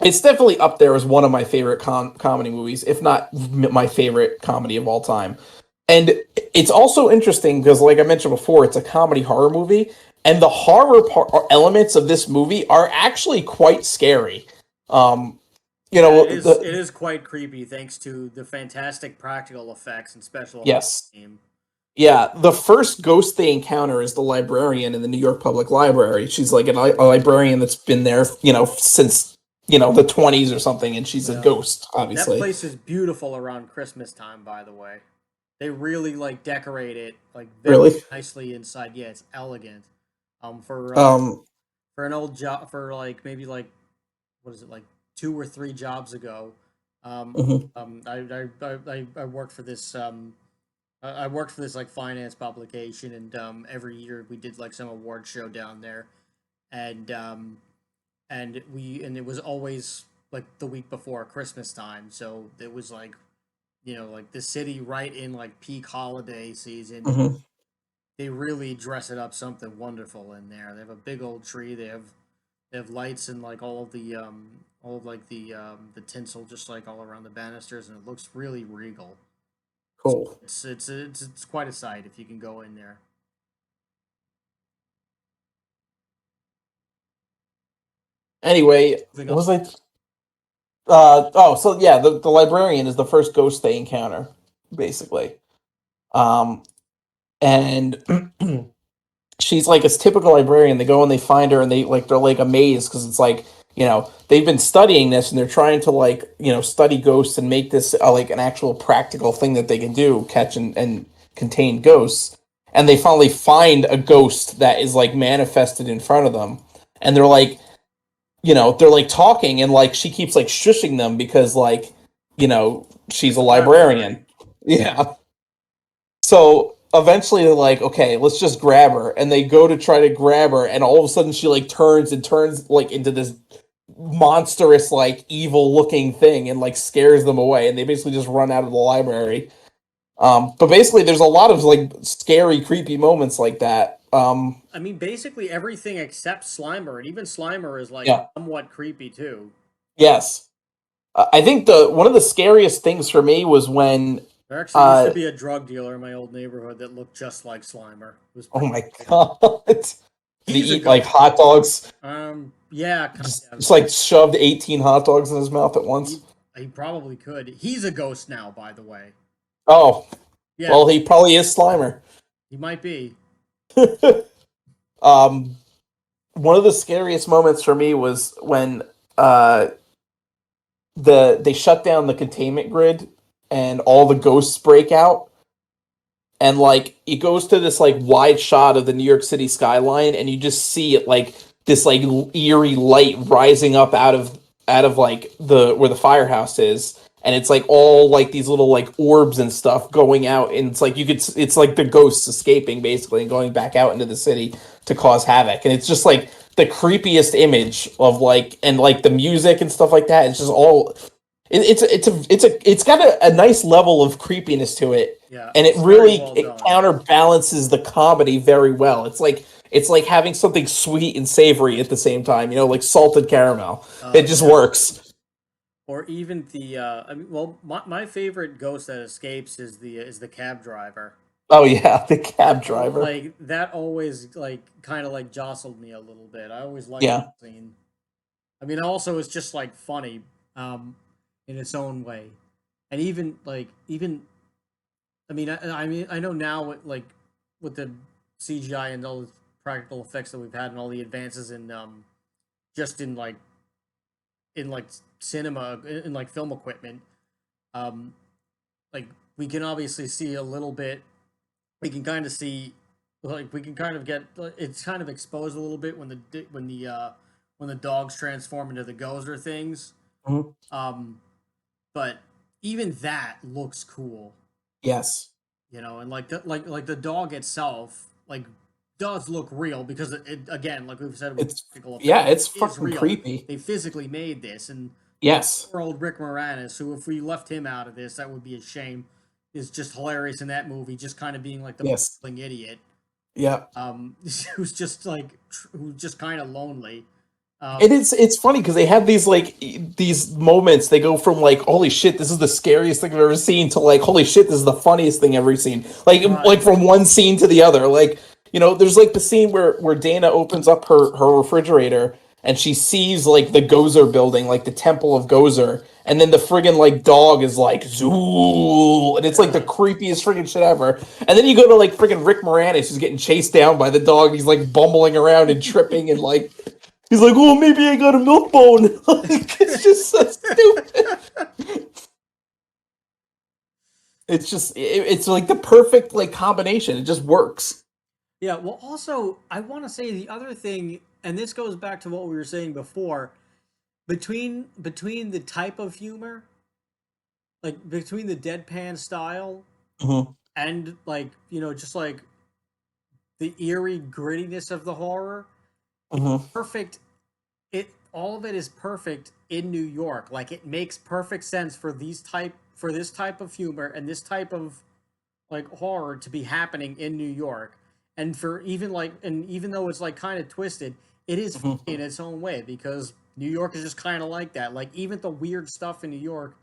It's definitely up there as one of my favorite comedy movies, if not my favorite comedy of all time. And it's also interesting because, like I mentioned before, it's a comedy horror movie, and the elements of this movie are actually quite scary. Um, Yeah, it is. It the is quite creepy, thanks to the fantastic practical effects and special effects yes, team. yeah, the first ghost they encounter is the librarian in the New York Public Library. She's like a librarian that's been there, since the 20s or something, and she's a Yeah, ghost, that obviously. place is beautiful around Christmas time. By the way, they really like decorate it like very Really. nicely inside. Yeah, it's elegant. For Um, for an old job for like maybe like what is it like 2 or 3 jobs ago. Hmm. I worked for this I worked for this like finance publication, and every year we did like some award show down there, and and it was always like the week before Christmas time, so it was like like the city right in like peak holiday season, and Hmm. they really dress it up something wonderful in there. They have a big old tree. They have lights and like all of like the tinsel just like all around the banisters, and it looks really regal. Cool. It's quite a sight if you can go in there. Anyway, Moving what on. was I? So yeah, the librarian is the first ghost they encounter, basically. Um, and she's like a typical librarian. They go and they find her, and they're like amazed because it's like they've been studying this, and they're trying to like study ghosts and make this like an actual practical thing that they can do, catch and contain ghosts. And they finally find a ghost that is like manifested in front of them, and they're like they're like talking, and like she keeps like shushing them because like she's She's a a librarian. librarian. Yeah. So eventually they're like, okay, let's just grab her. And they go to try to grab her, and all of a sudden she like turns like into this monstrous, like evil looking thing and like scares them away. And they basically just run out of the library. But basically there's a lot of like scary, creepy moments like that. I mean, basically everything except Slimer, and even Slimer is like Yeah. somewhat creepy too. Yes. I think the one of the scariest things for me was when There actually used to uh be a drug dealer in my old neighborhood that looked just like Slimer. It was oh pretty my great. god. Did he He's a eat like ghost. hot dogs? Yeah, kind of. Just like shoved 18 hot dogs in his mouth at He once. he probably could. He's a ghost now, by the way. Oh, Yeah, well, he probably is Slimer. he might be. um, One of the scariest moments for me was when uh they shut down the containment grid and all the ghosts break out, and like it goes to this like wide shot of the New York City skyline, and you just see it like this like eerie light rising up out of like the where the firehouse is, and it's like all like these little like orbs and stuff going out, and it's like it's like the ghosts escaping basically and going back out into the city to cause havoc, and it's just like the creepiest image of like, and like the music and stuff like that. It's just all it's got a nice level of creepiness to it, Yeah, and it it's very really well it done. counterbalances the comedy very well. It's like having something sweet and savory at the same time, like salted caramel. It just Yeah. works. Or even the I mean, well, my favorite ghost that escapes is the cab driver. Oh yeah, the cab driver. Like that always like kind of like jostled me a little bit. I always liked Yeah, the scene. I mean, also it's just like funny, um, in its own way, and even I mean I know now with the CGI and all the practical effects that we've had and all the advances in just in like cinema in like film equipment, um, like we can obviously see a little bit. We can kind of see like we can kind of get it's kind of exposed a little bit when the dogs transform into the Gozer things. mhm. Um, but even that looks cool, Yes, and like the dog itself does look real because it again, like we've said with it's practical effects, yeah, it's it is fucking real. creepy. They physically made this, and Yes, poor old Rick Moranis, who if we left him out of this, that would be a shame. Is just hilarious in that movie, just kind of being like the yes, bumbling idiot, yeah. who's just who's just kind of lonely. Um, And it's funny because they have these like these moments. They go from like holy shit, this is the scariest thing I've ever seen to like holy shit, this is the funniest thing I've ever seen. Like right. from one scene to the other. Like there's like the scene where Dana opens up her refrigerator and she sees like the Gozer building, like the Temple of Gozer, and then the friggin' like dog is like zoo, and it's like the Yeah. creepiest friggin' shit ever. And then you go to like friggin' Rick Moranis who's getting chased down by the dog. He's like bumbling around and tripping and like. He's like, oh, maybe I got a milk bone. Like, it's just so stupid. It's like the perfect like combination. It just works. Yeah, well, also, I want to say the other thing, and this goes back to what we were saying before, between the type of humor like between the deadpan style Hmm. and like just like the eerie grittiness of the horror, Hmm. perfect. It all of it is perfect in New York. Like it makes perfect sense for this type of humor and this type of like horror to be happening in New York. And for even like and even though it's like kind of twisted, it is Hmm. funny in its own way because New York is just kind of like that. Like even the weird stuff in New York,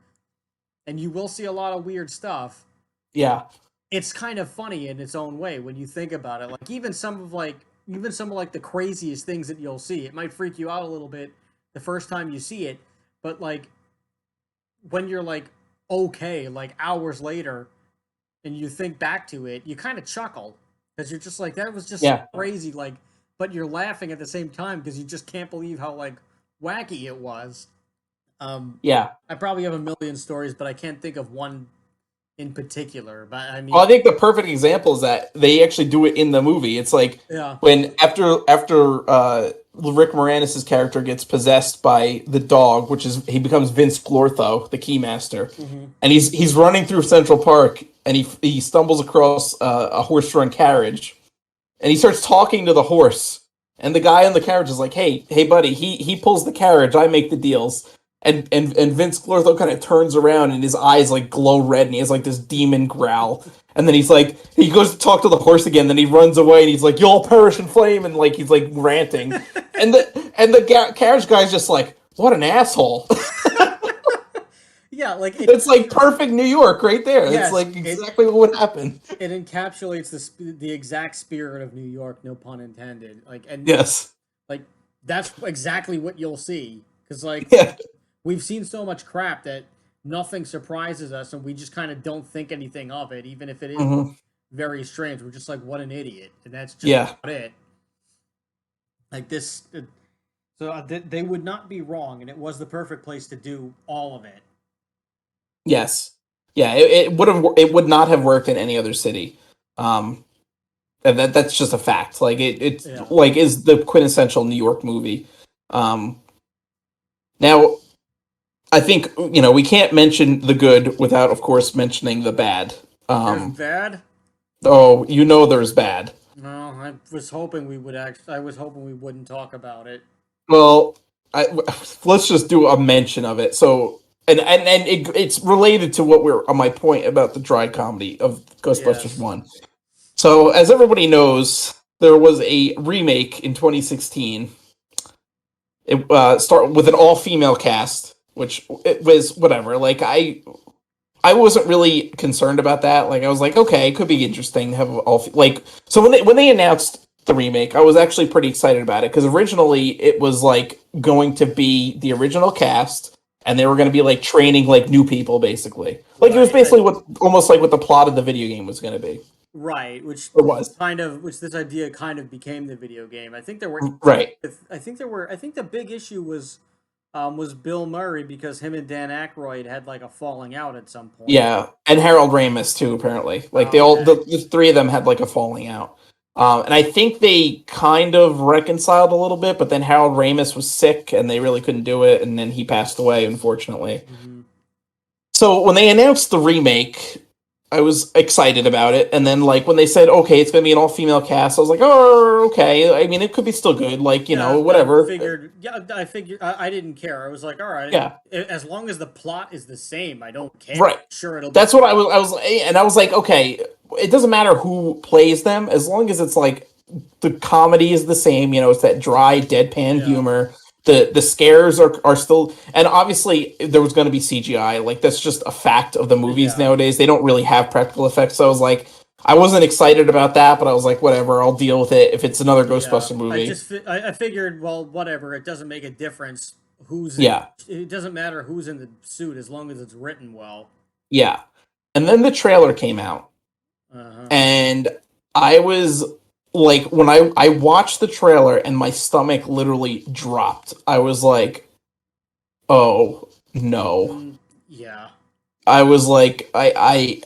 and you will see a lot of weird stuff. Yeah. It's kind of funny in its own way when you think about it. Like even some of like the craziest things that you'll see, it might freak you out a little bit the first time you see it, but like when you're like okay, like hours later, and you think back to it, you kind of chuckle because you're just like that was just so Yeah. crazy. Like, but you're laughing at the same time because you just can't believe how like wacky it was. Um, Yeah. I probably have a million stories, but I can't think of one in particular. But I Well, mean, I think the perfect example is that they actually do it in the movie. It's like yeah. when after Rick Moranis' character gets possessed by the dog, which is he becomes Vince Glortho, the Keymaster, Mm-hmm. and he's running through Central Park, and he stumbles across a horse-drawn carriage, and he starts talking to the horse, and the guy in the carriage is like, hey buddy, he pulls the carriage, I make the deals. And Vince Clortho kind of turns around and his eyes like glow red and he has like this demon growl. And then he goes to talk to the horse again, then he runs away and he's like, you'll perish in flame, and like he's like ranting. And the carriage guy's just like, what an asshole. Yeah, like It's like perfect New York right there. It's yes, like exactly what would happen. it encapsulates the exact spirit of New York, no pun intended. Yes. Like that's exactly what you'll see because like Yeah. we've seen so much crap that nothing surprises us, and we just kind of don't think anything of it, even if it is Hmm. very strange. We're just like, what an idiot, and that's just Yeah. about it. Like this, they would not be wrong, and it was the perfect place to do all of it. Yes. Yeah, it would not have worked in any other city. Um and that's just a fact. Like it's Yeah, like is the quintessential New York movie. Um Now I think we can't mention the good without of course mentioning the bad. there's Um bad. oh, there's bad. No, I was hoping we would I was hoping we wouldn't talk about it. Well, I, let's just do a mention of it. So, it's related to what we're on my point about the dry comedy of Ghostbusters Yes. 1. So, as everybody knows, there was a remake in 2016. It start with an all-female cast, which it was whatever. Like I wasn't really concerned about that. Like I was like, okay, it could be interesting to have all like. So when they announced the remake, I was actually pretty excited about it because originally it was like going to be the original cast, and they were going to be like training like new people, basically. Like it was Right. basically what almost like what the plot of the video game was going to be. Right, which It was which this idea kind of became the video game. I think there were right. I think the big issue was Bill Murray because him and Dan Aykroyd had like a falling out at some point. Yeah, and Harold Ramis too. Apparently, like they Oh, all okay. the three of them had like a falling out, and I think they kind of reconciled a little bit. But then Harold Ramis was sick, and they really couldn't do it, and then he passed away, unfortunately. Hmm. So when they announced the remake, I was excited about it, and then like when they said, "Okay, it's gonna be an all female cast," I was like, "Oh, okay." I mean, it could be still good, like Yeah, I whatever. figured. Yeah, I figured. I didn't care. I was like, all right, Yeah, as long as the plot is the same, I don't care. right. Sure, it'll be. That's what I was like, okay, it doesn't matter who plays them as long as it's like the comedy is the same. It's that dry, deadpan Yeah, humor. The scares are still, and obviously there was going to be CGI. Like that's just a fact of the movies yeah, nowadays. They don't really have practical effects. So I was like, I wasn't excited about that, but I was like, whatever, I'll deal with it if it's another yeah. Ghostbuster movie. I figured. Well, whatever. It doesn't make a difference who's in. Yeah, It doesn't matter who's in the suit as long as it's written well. yeah. And then the trailer came out, Uh-huh. and I was like, when I watched the trailer and my stomach literally dropped. I was like, oh no. Yeah. I was like, I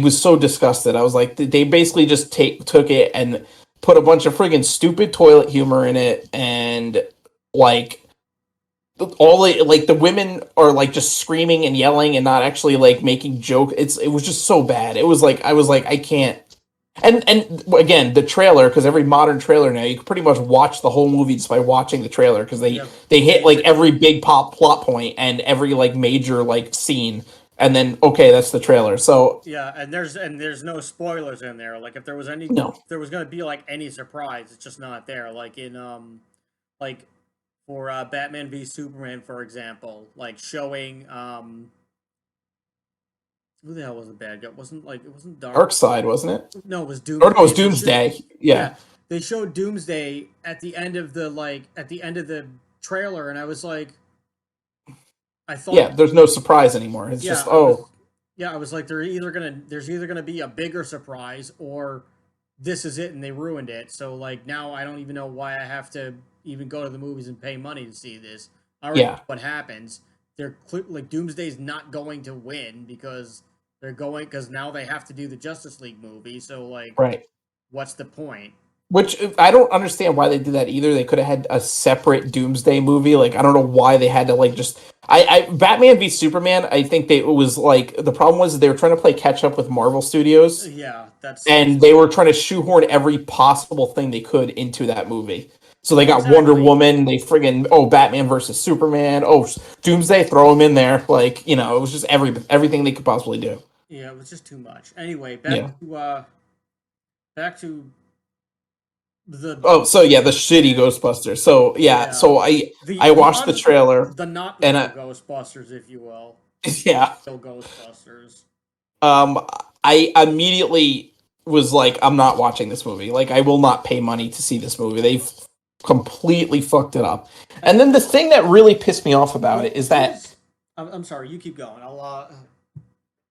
was so disgusted. I was like, they basically just took it and put a bunch of friggin' stupid toilet humor in it, and like all like the women are like just screaming and yelling and not actually like making joke. It was just so bad. It was like I was like I can't. And again, the trailer, because every modern trailer now you can pretty much watch the whole movie just by watching the trailer, because Yeah, they hit like basically. every big pop plot point and every like major like scene, and then okay, that's the trailer. So Yeah, and there's no spoilers in there. Like no, if there was gonna be like any surprise, it's just not there. Like for Batman v Superman, for example, like showing who the hell was the bad guy? It wasn't Dark. Dark Side, wasn't it? No, it was Or no, it was Doomsday. Doomsday. Yeah, Yeah, they showed Doomsday at the end of the trailer, and I was like, I thought, yeah. There's no surprise anymore. It's yeah, just oh I was like, there's either gonna be a bigger surprise or this is it, and they ruined it. So like now I don't even know why I have to even go to the movies and pay money to see this. I already know yeah, what happens. Like Doomsday's not going to win because now they have to do the Justice League movie. So like, right. what's the point? Which I don't understand why they did that either. They could have had a separate Doomsday movie. Like I don't know why they had to like just I Batman v Superman. I think it was like the problem was they were trying to play catch up with Marvel Studios, Yeah, that's and they were trying to shoehorn every possible thing they could into that movie. So they got Wonder exactly. Woman. They friggin' Batman versus Superman. Doomsday, throw him in there. Like it was just everything they could possibly do. Yeah, it was just too much. Anyway, Yeah. back to the Oh, so yeah, the shitty Ghostbusters. So yeah, yeah so I the watched the trailer the not and real Ghostbusters, if you will, yeah, real Ghostbusters. um, I immediately was like, I'm not watching this movie. Like, I will not pay money to see this movie. They've completely fucked it up. And And then the thing that really pissed me off about it is that, here's I'm sorry, you keep going.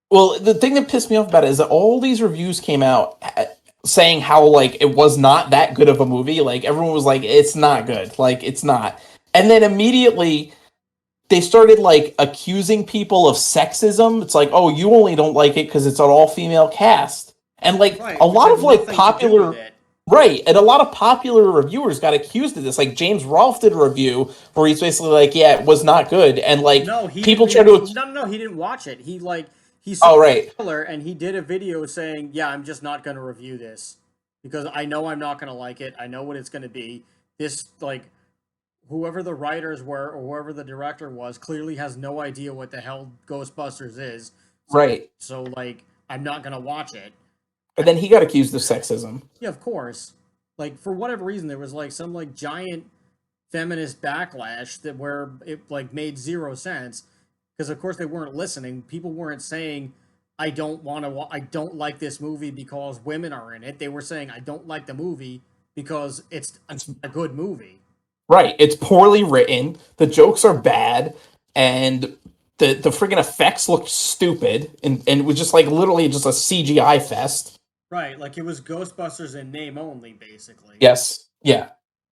well, the thing that pissed me off about it is that all these reviews came out saying how like it was not that good of a movie. Like everyone was like, it's not good. Like it's not. And then immediately they started like accusing people of sexism. It's like, oh, you only don't like it because it's an all female cast, and like Right, a which lot had of like nothing to do with popular, it. right, and a lot of popular reviewers got accused of this. Like James Rolfe did a review where he's basically like, yeah, it was not good, and like No, he people didn't try even. to, No, he didn't watch it. He saw oh the right, trailer and he did a video saying, "Yeah, I'm just not going to review this because I know I'm not going to like it. I know what it's going to be. This like whoever the writers were or whoever the director was clearly has no idea what the hell Ghostbusters is. right, So like, I'm not going to watch it." and then he got accused of sexism. Yeah, of course. Like for whatever reason, there was like some like giant feminist backlash that where it like made zero sense because of course they weren't listening. People weren't saying I don't like this movie because women are in it. They were saying I don't like the movie because it's It's a good movie. right. It's poorly written. The jokes are bad, and the friggin' effects look stupid, and it was just like literally just a CGI fest. Right, like it was Ghostbusters in name only, basically. Yes, yeah.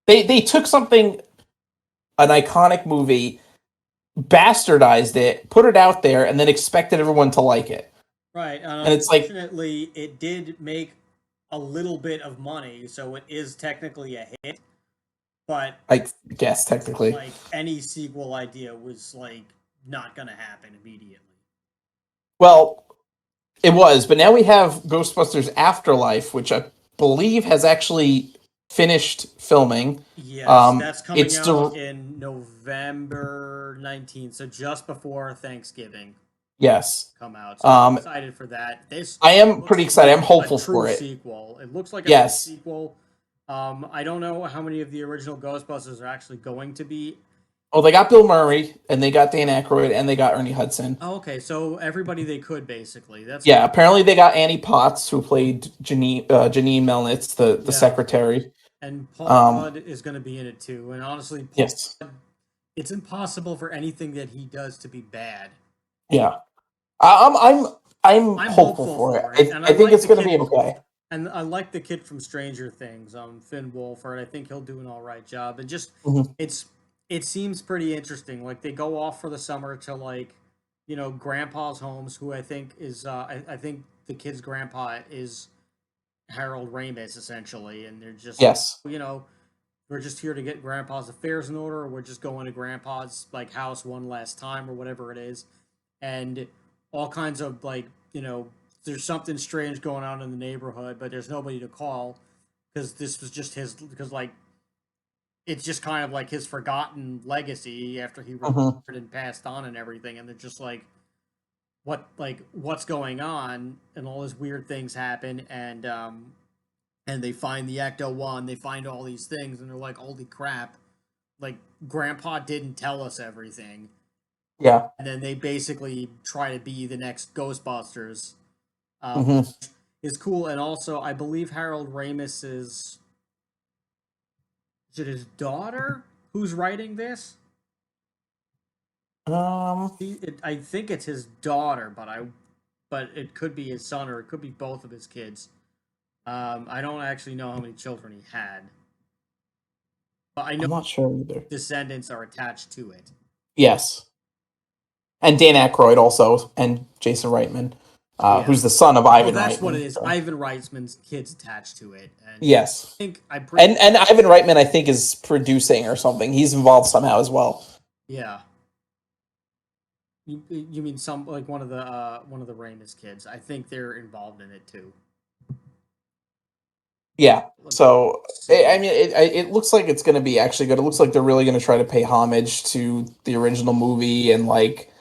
They took something, an iconic movie, bastardized it, put it out there, and then expected everyone to like it. Right, and And it's like, unfortunately, it did make a little bit of money, so it is technically a hit. But I guess technically. like any sequel idea was like not gonna happen immediately. Well, it was, but now we have Ghostbusters Afterlife, which I believe has actually finished filming. Yes, that's coming It's out in November 19th, so just before Thanksgiving yes. come out. So I'm Um, excited for that. This I am looks pretty excited. I'm like a hopeful true for it. sequel. It looks like a true Yes. sequel. I don't know how many of the original Ghostbusters are actually going to be. Oh, they got Bill Murray, and they got Dan Aykroyd, and they got Ernie Hudson. Oh, okay, so everybody they could basically. That's Yeah, apparently they got Annie Potts, who played Janine Melnitz, the yeah. secretary. And Paul Um, Rudd is going to be in it too. And honestly, Paul yes. Rudd, it's impossible for anything that he does to be bad. Yeah. I'm I'm hopeful hopeful for it. for it, and I think it's going to be okay. and I like the kid from Stranger Things, Finn Wolfhard. I think he'll do an all right job. And just Mhm. it seems pretty interesting. Like they go off for the summer to like, Grandpa's homes, who I think is I think the kid's grandpa is Harold Ramis essentially, and they're just Yes. we're just here to get Grandpa's affairs in order, or we're just going to Grandpa's like house one last time, or whatever it is, and all kinds of like there's something strange going on in the neighborhood, but there's nobody to call because this was just his because like it's just kind of like his forgotten legacy after he Mhm. retired and passed on and everything, and they're just what's going on, and all these weird things happen, and they find the Ecto-1, they find all these things, and they're like, holy crap, like Grandpa didn't tell us everything, Yeah. and then they basically try to be the next Ghostbusters. Hmm. Is cool, and also I believe Harold Ramis is it his daughter who's writing this? Um, I think it's his daughter, but it could be his son or it could be both of his kids. I don't actually know how many children he had, but I know I'm not sure either. descendants are attached to it. Yes, and Dan Aykroyd also, and Jason Reitman, Yeah. who's the son of Oh, Ivan that's what it Reitman. is. So. Ivan Reisman's kids attached to it, and Yes, I think I'm pretty. and Ivan Reitman, I think, is producing or something. He's involved somehow as well. Yeah. You mean some like one of the Ramis kids? I think they're involved in it too. Yeah. Let me So I see. mean, it looks like it's going to be actually good. It looks like they're really going to try to pay homage to the original movie, and like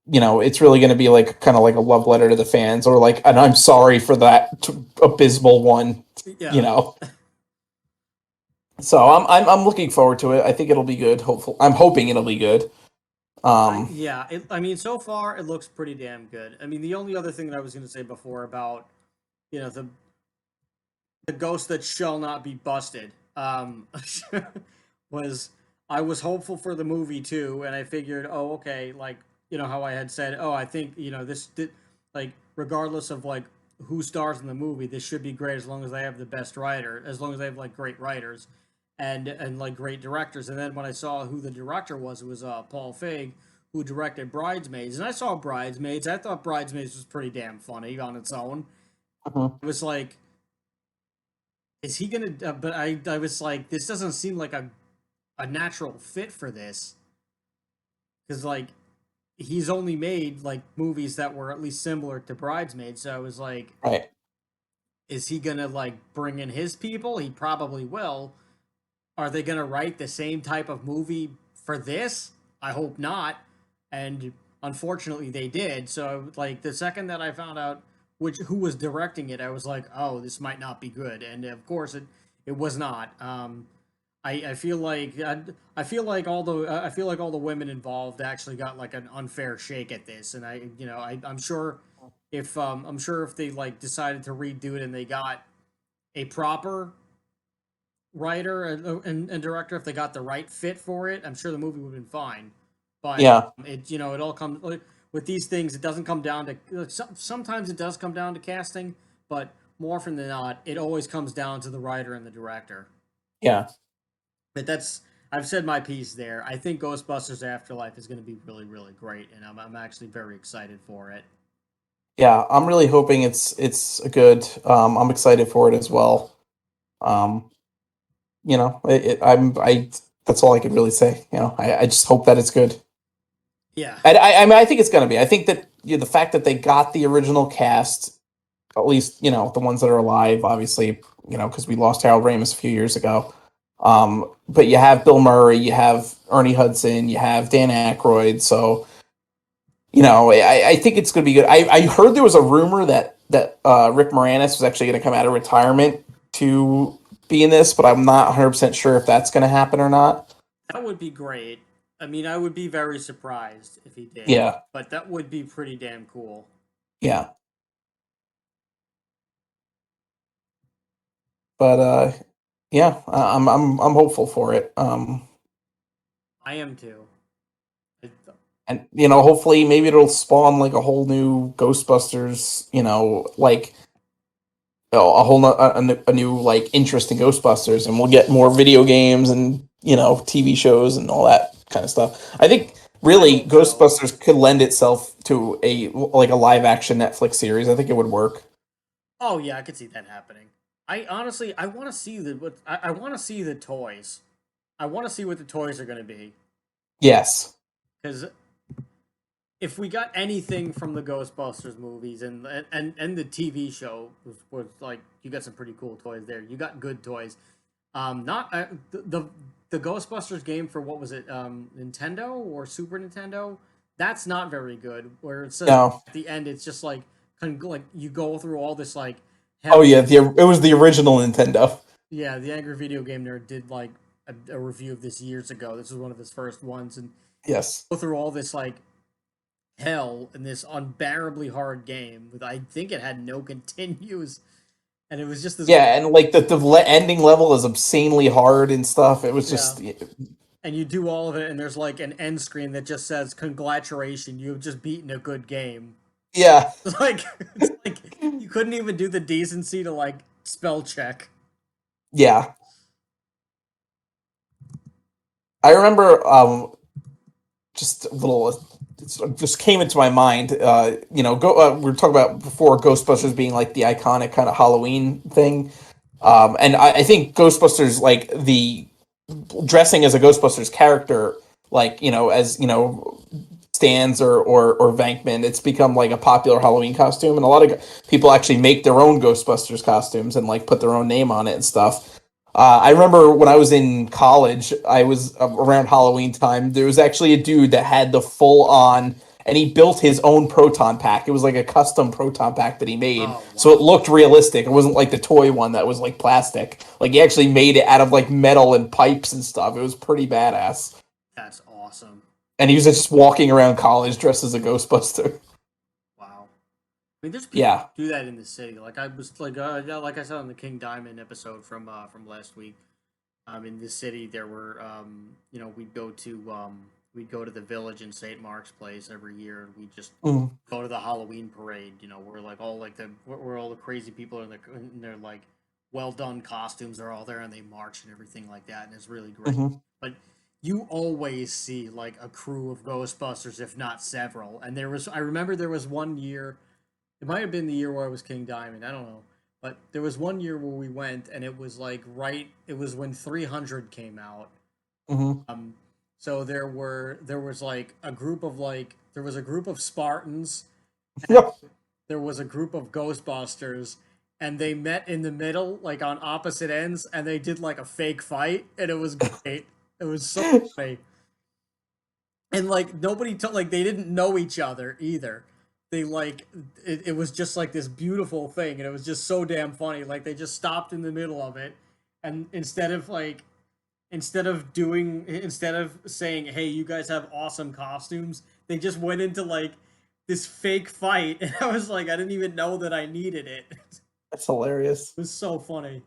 it's really going to be like kind of like a love letter to the fans, or like an I'm sorry for that abysmal one. You Yeah. know. So I'm looking forward to it. I think it'll be good. Hopeful. I'm hoping it'll be good. Um. Yeah. I mean, so far it looks pretty damn good. I mean, the only other thing that I was going to say before about you know the ghost that shall not be busted was I was hopeful for the movie too, and I figured, oh, okay, like how I had said, oh, I think like regardless of like who stars in the movie, this should be great as long as they have the best writer, as long as they have like great writers and like great directors. And then when I saw who the director was, it was Paul Feig, who directed Bridesmaids, and I saw Bridesmaids. I thought Bridesmaids was pretty damn funny on its own. Mhm. It was like, is he gonna? But I was like, this doesn't seem like a natural fit for this because like he's only made like movies that were at least similar to Bridesmaids. So I was like, Right. is he gonna like bring in his people? He probably will. Are they gonna write the same type of movie for this? I hope not. And unfortunately, they did. So like the second that I found out who was directing it, I was like, oh, this might not be good. And of course, it was not. I feel like I feel like all the women involved actually got like an unfair shake at this, and I'm sure if they like decided to redo it and they got a proper writer and director, if they got the right fit for it, I'm sure the movie would have been fine. But Yeah. it all comes with these things. It doesn't come down to sometimes it does come down to casting, but more often than not, it always comes down to the writer and the director. Yeah. But that's I've said my piece there. I think Ghostbusters Afterlife is going to be really really great, and I'm actually very excited for it. Yeah. I'm really hoping it's good. I'm excited for it as well. Um. I that's all I could really say. I just hope that it's good. Yeah, I mean, I think it's going to be. I think that the fact that they got the original cast, at least the ones that are alive, obviously, because we lost Harold Ramis a few years ago. But you have Bill Murray, you have Ernie Hudson, you have Dan Aykroyd. So I think it's going to be good. I heard there was a rumor that Rick Moranis was actually going to come out of retirement to be in this, but I'm not 100% sure if that's going to happen or not. that would be great. I mean, I would be very surprised if he did, Yeah, but that would be pretty damn cool. yeah. But yeah, I'm hopeful for it. I am too. It, And hopefully maybe it'll spawn like a whole new Ghostbusters. Like a whole a new like interest in Ghostbusters, and we'll get more video games and TV shows and all that kind of stuff. I think I really hope so. Ghostbusters could lend itself to a live action Netflix series. I think it would work. Oh yeah, I could see that happening. I honestly, I want to see I want to see the toys. I want to see what the toys are going to be Yes. because if we got anything from the Ghostbusters movies and the TV show was like you got some pretty cool toys there. You got good toys. Not the Ghostbusters game for what was it? Nintendo or Super Nintendo? That's not very good. Where it says No. at the end, it's just like you go through all this like Oh hell. yeah, it was the original Nintendo. Yeah, the Angry Video Game Nerd did like a review of this years ago. This was one of his first ones, and Yes. go through all this like hell in this unbearably hard game with I think it had no continues, and it was just this Yeah, and like ending level is obscenely hard and stuff. It was yeah. just And you do all of it, and there's like an end screen that just says "Congratulations, you have just beaten a good game." yeah. It's like you couldn't even do the decency to like spell check. Yeah. I remember just a little it just came into my mind. We were talking about before Ghostbusters being like the iconic kind of Halloween thing. And I think Ghostbusters, like the dressing as a Ghostbusters character, like, as, Stans or Vankman, it's become like a popular Halloween costume. And a lot of people actually make their own Ghostbusters costumes and like put their own name on it and stuff. I remember when I was in college, I was around Halloween time. There was actually a dude that had the full on, and he built his own proton pack. It was like a custom proton pack that he made, Oh so it wow, looked realistic. It wasn't like the toy one that was like plastic. Like he actually made it out of like metal and pipes and stuff. It was pretty badass. that's awesome. And he was just walking around college dressed as a Ghostbuster. Wow. I mean, there's people Yeah. who do that in the city. Like I was yeah, like I said on the King Diamond episode from last week. In this city, there were we'd go to the village in St. Mark's Place every year, and we just Mm. go to the Halloween parade. We're like all like where all the crazy people are in their like well done costumes are all there, and they march and everything like that, and it's really great. Hmm. But you always see like a crew of Ghostbusters, if not several. And I remember there was one year, it might have been the year where I was King Diamond. I don't know. But there was one year where we went, and it was like it was when 300 came out. Hmm. Um, so there was like there was a group of Spartans, there was a group of Ghostbusters, and they met in the middle, like on opposite ends, and they did like a fake fight, and it was great. It was so funny. And like nobody told like they didn't know each other either. They like it was just like this beautiful thing, and it was just so damn funny. Like they just stopped in the middle of it, and instead of saying, "Hey, you guys have awesome costumes," they just went into like this fake fight, and I was like, I didn't even know that I needed it. It That's hilarious. was so funny.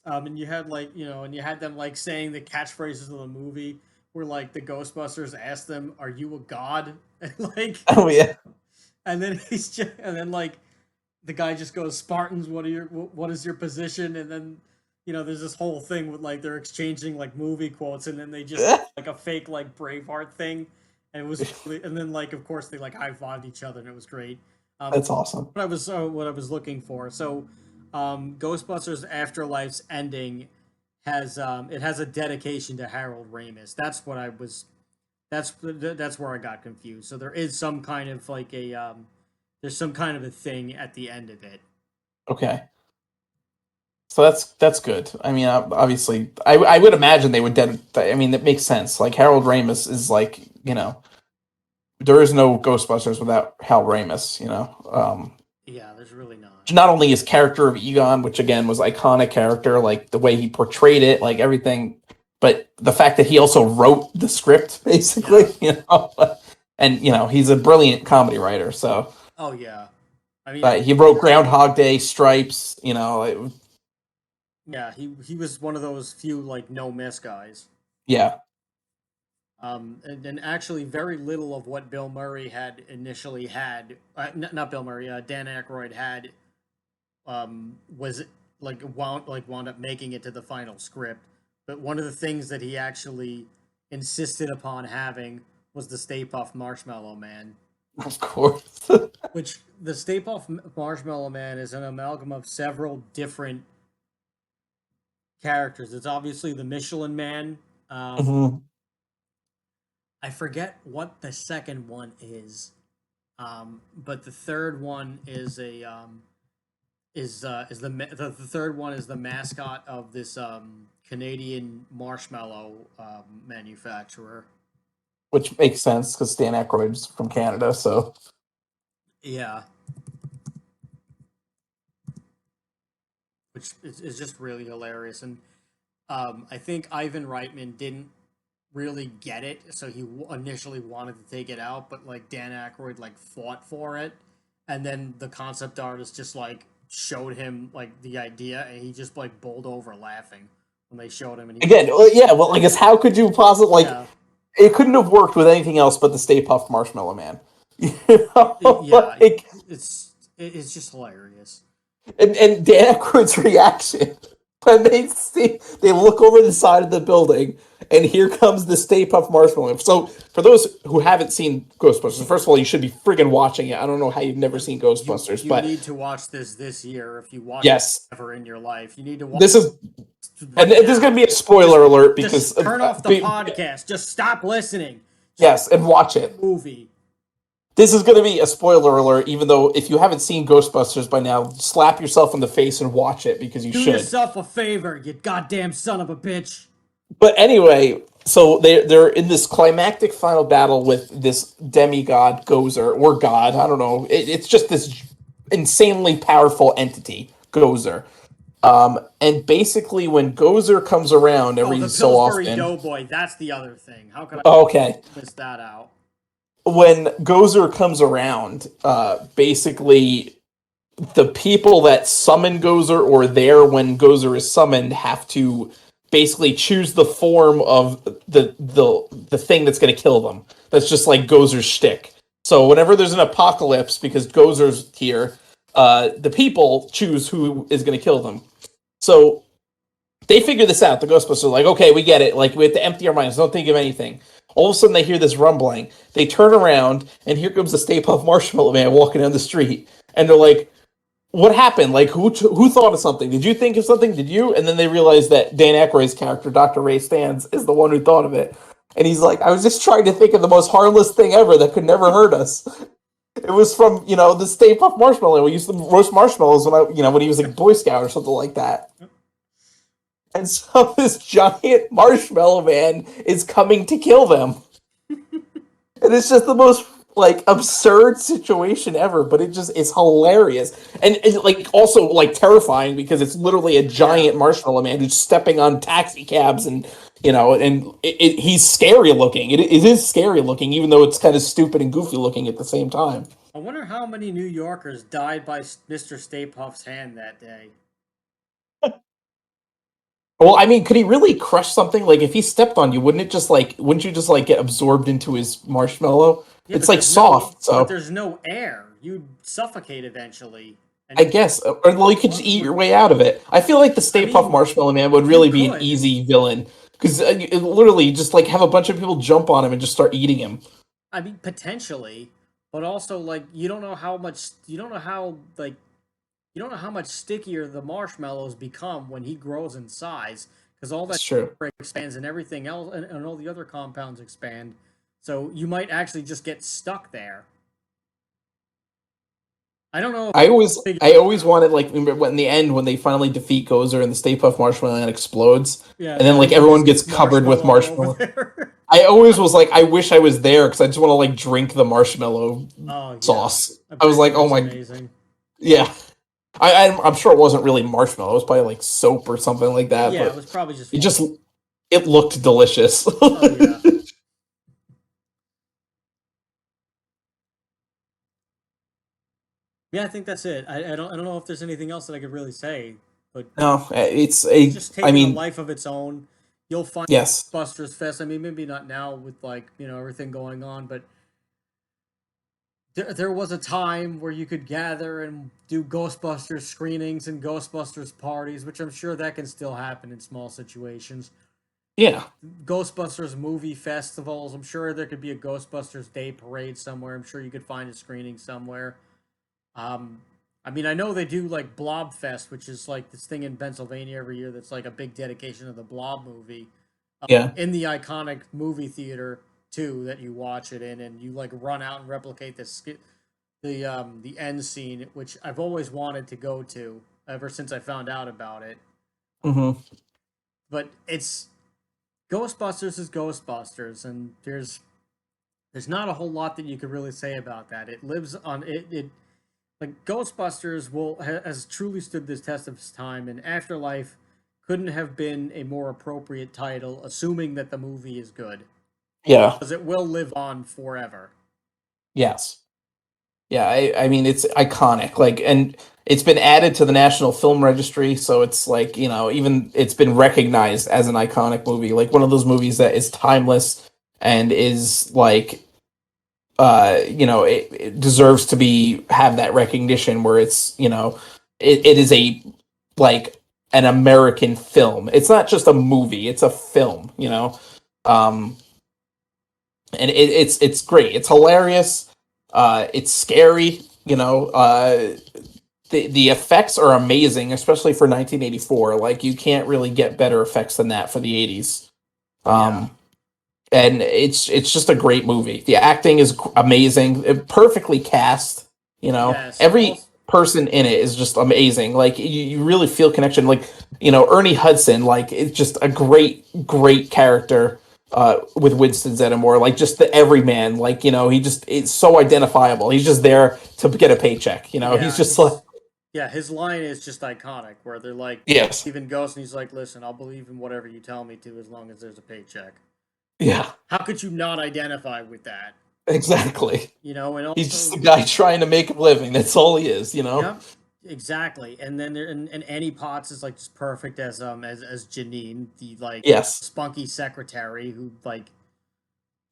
And you had like and you had them like saying the catchphrases of the movie, where like the Ghostbusters asked them, "Are you a god?" And like, Oh yeah. and then like the guy just goes, "Spartans, what is your position?" And then there's this whole thing with like they're exchanging like movie quotes, and then they just like a fake like Braveheart thing, and it was and then like of course they like high fived each other, and it was great. That's awesome. What I was looking for. So, Ghostbusters Afterlife's ending has it has a dedication to Harold Ramis. That's what I was. That's where I got confused. So there is some kind of like a there's some kind of a thing at the end of it. Okay. So that's good. I mean, obviously, I would imagine they would. I mean, that makes sense. Like Harold Ramis is like, there is no Ghostbusters without Hal Ramis. Yeah, there's really not. Not only his character of Egon, which again was iconic character, like the way he portrayed it, like everything, but the fact that he also wrote the script, basically, Yeah. and he's a brilliant comedy writer. So Oh yeah. I mean, he wrote Groundhog Day, Stripes. yeah, he was one of those few like no miss guys. Yeah. And actually, very little of what Bill Murray had initially had, not Bill Murray, Dan Aykroyd had, was wound up making it to the final script. But one of the things that he actually insisted upon having was the Stay Puft Marshmallow Man, Of course. which the Stay Puft Marshmallow Man is an amalgam of several different characters. It's obviously the Michelin Man. Um, Mhm. I forget what the second one is, but the third one is the third one is the mascot of this Canadian marshmallow manufacturer. Which makes sense because Dan Aykroyd's from Canada, so Yeah, which is just really hilarious. And I think Ivan Reitman didn't really get it, so he initially wanted to take it out, but like Dan Aykroyd like fought for it, and then the concept artist just like showed him like the idea, and he just like bowled over laughing when they showed him, and he again, yeah. Well, I guess how could you possibly like? yeah It couldn't have worked with anything else but the Stay Puft Marshmallow Man. You know, yeah like, it's just hilarious. and Dan Aykroyd's reaction when they look over the side of the building and here comes the Stay Puft Marshmallow. So for those who haven't seen Ghostbusters, first of all, you should be friggin' watching it. I don't know how you've never seen Ghostbusters, You but need to watch this year if you watch yes, it ever in your life. You need to watch this is it and right this is going now. to be a spoiler alert because Just turn off the podcast. Just stop listening. Just yes, and watch it. movie. This is going to be a spoiler alert, even though if you haven't seen Ghostbusters by now, slap yourself in the face and watch it because you Do should. yourself a favor, you goddamn son of a bitch. But anyway, so they're in this climactic final battle with this demigod Gozer or god, I don't know. It's just this insanely powerful entity, Gozer. And basically, when Gozer comes around Oh, every the so Pillsbury often, Doughboy. That's the other thing. How could I okay, miss that out? when Gozer comes around, basically the people that summon Gozer or there when Gozer is summoned have to basically choose the form of the thing that's going to kill them. That's just like Gozer's shtick. So whenever there's an apocalypse, because Gozer's here, the people choose who is going to kill them. So they figure this out. The Ghostbusters are like, okay, we get it. Like, we have to empty our minds. Don't think of anything. All of a sudden, they hear this rumbling. They turn around, and here comes the Stay Puft Marshmallow Man walking down the street. And they're like, what happened? Like, who thought of something? Did you think of something? Did you? And then they realize that Dan Aykroyd's character, Dr. Ray Stantz, is the one who thought of it. And he's like, I was just trying to think of the most harmless thing ever that could never hurt us. It was from, the Stay Puft Marshmallow. We used to roast marshmallows when he was like a Boy Scout or something like that. And so this giant marshmallow man is coming to kill them. And it's just the most like absurd situation ever, but it's hilarious. And it's like also like terrifying because it's literally a Yeah. giant marshmallow man who's stepping on taxi cabs and he's scary looking. It is scary looking, even though it's kind of stupid and goofy looking at the same time. I wonder how many New Yorkers died by Mr. Stay Puft's hand that day. Well, I mean, could he really crush something? Like, if he stepped on you, wouldn't you just like get absorbed into his marshmallow? Yeah, It's but like there's no, soft, but so there's no air. You'd suffocate eventually. I And guess, or well, you could just eat your way out of it. I feel like the I Stay Puft mean, Marshmallow Man would you really be an could. easy villain because literally just like have a bunch of people jump on him and just start eating him. I mean, potentially, but also like you don't know how much. You don't know how much stickier the marshmallows become when he grows in size because all that It's true. expands and everything else and all the other compounds expand. So you might actually just get stuck there. I don't know if I always, they figure I always wanted like in the end when they finally defeat Gozer and the Stay Puft Marshmallow Man explodes, yeah, and and then like everybody everyone just gets gets covered with marshmallow all over marshmallow. there. I always was like, I wish I was there because I just want to like drink the marshmallow Oh yeah, sauce. I I was bet like, you oh it's my, amazing. yeah. I'm sure it wasn't really marshmallow. It was probably like soap or something like that. Yeah, it But was probably just it fun. just it looked delicious. Oh yeah. Yeah, I think that's it. I don't know if there's anything else that I could really say, but No, it's it's a. just I taken a mean, life of its own. You'll find yes, Busters Fest. I mean, maybe not now with like everything going on, but there was a time where you could gather and do Ghostbusters screenings and Ghostbusters parties, which I'm sure that can still happen in small situations. yeah. Ghostbusters movie festivals. I'm sure there could be a Ghostbusters Day parade somewhere. I'm sure you could find a screening somewhere. Um, I mean, I know they do like Blobfest, which is like this thing in Pennsylvania every year that's like a big dedication of the Blob movie Yeah. in the iconic movie theater too that you watch it in, and you like run out and replicate the end scene, which I've always wanted to go to ever since I found out about it. Hmm. But it's Ghostbusters is Ghostbusters, and there's not a whole lot that you could really say about that. It lives on it like Ghostbusters has truly stood this test of its time, and Afterlife couldn't have been a more appropriate title, assuming that the movie is good, Yeah. because it will live on forever. Yes. Yeah, I mean it's iconic. Like, and it's been added to the National Film Registry, so it's like, even it's been recognized as an iconic movie, like one of those movies that is timeless and is like it deserves to be have that recognition where it's, it is a like an American film. It's not just a movie, it's a film. Um and it's great. It's hilarious. It's scary. The effects are amazing, especially for 1984. Like, you can't really get better effects than that for the 80s. Yeah. And it's just a great movie. The acting is amazing, perfectly cast. Yes. Every Also, person in it is just amazing. Like, you really feel connection. Like, Ernie Hudson, like, it's just a great character. With Winston Zeddemore, like, just the everyman, like, he just it's so identifiable. He's just there to get a paycheck. He's yeah, just like, his line is just iconic, where they're like, yes, even Ghost, and he's like, "Listen, I'll believe in whatever you tell me to, as long as there's a paycheck." yeah, How could you not identify with that? exactly. And He's just also, a guy trying to make a living. That's all he is. yep, exactly. And then and Annie Potts is like just perfect as Janine, the like Yes, spunky secretary who like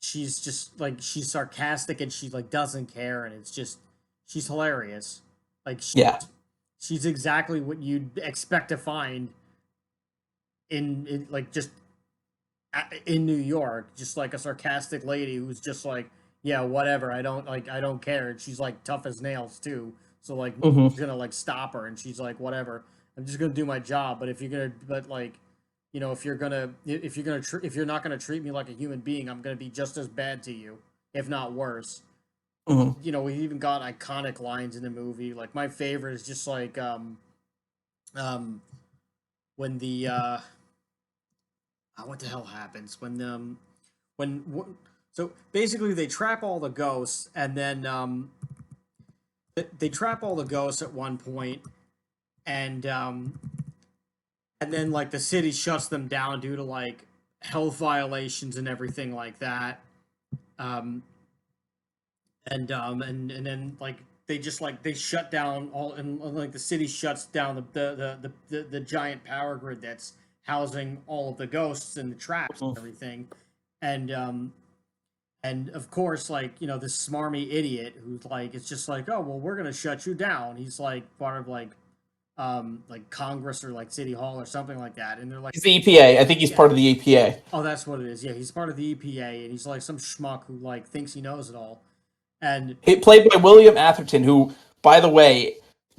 she's just like she's sarcastic and she like doesn't care, and it's just she's hilarious. Like yeah, she's exactly what you'd expect to find in like just in New York, just like a sarcastic lady who's just like, yeah, whatever. I don't care. And she's like tough as nails too. So like, hmm, nobody's gonna like stop her, and she's like, whatever. I'm just gonna do my job. But if you're gonna, but like, if you're not gonna treat me like a human being, I'm gonna be just as bad to you, if not worse. hmm. We even got iconic lines in the movie. Like my favorite is just like um when the what the hell happens when so basically they trap all the ghosts, and then they trap all the ghosts at one point, and then like the city shuts them down due to like health violations and everything like that. um and then like they just like they shut down all, and like the city shuts down the giant power grid that's housing all of the ghosts and the traps and everything. And um and of course, like, this smarmy idiot who's like, it's just like, oh well, we're gonna shut you down. He's like part of like Congress or like City Hall or something like that, and they're like, He's the EPA. I think he's yeah, part of the EPA. oh, that's what it is. Yeah, he's part of the EPA, and he's like some schmuck who like thinks he knows it all. And He played by William Atherton, who, by the way,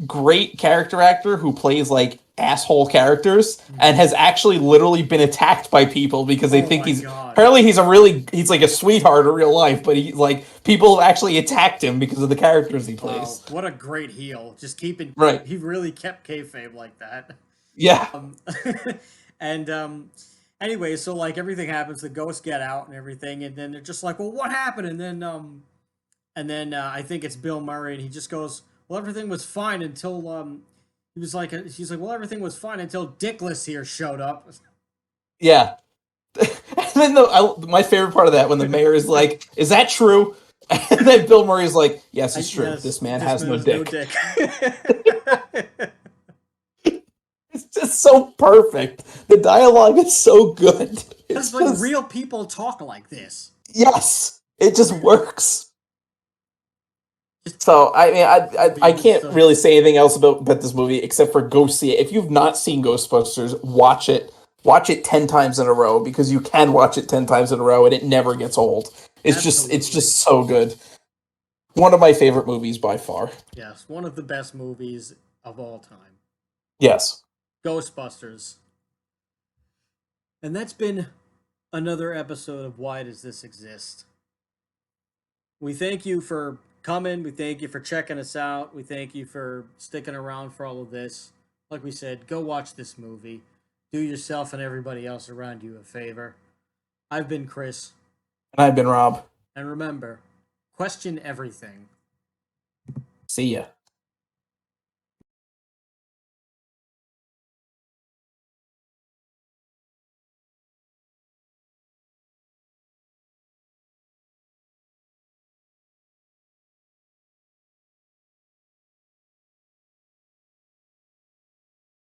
great character actor who plays like asshole characters and has actually literally been attacked by people because they oh think my he's god. apparently he's like a sweetheart in real life, but he like people actually attacked him because of the characters he Wow, plays. what a great heel. Just keeping Right. he really kept kayfabe like that. Yeah. Um, and anyway, so like everything happens, the ghosts get out and everything, and then they're just like, well, what happened? And then I think it's Bill Murray, and he just goes, well, everything was fine until he's like, well, everything was fine until Dickless here showed up. Yeah. And then my favorite part of that when the mayor is like, "Is that true?" And then Bill Murray's like, "Yes, it's true. Yes, This man this has man no has no dick." dick. It's just so perfect. The dialogue is so good. Because It's like just real people talk like this. yes, it just works. Just So I mean, I being can't so really say anything else about this movie except for go see it. If you've not seen Ghostbusters, watch it. Watch it 10 times in a row because you can watch it 10 times in a row and it never gets old. It's absolutely. just so good. One of my favorite movies by far. Yes, one of the best movies of all time. Yes. Ghostbusters. And that's been another episode of Why Does This Exist? We thank you for coming. We thank you for checking us out. We thank you for sticking around for all of this. Like we said, go watch this movie. Do yourself and everybody else around you a favor. I've been Chris. And I've been Rob. And remember, question everything. See ya.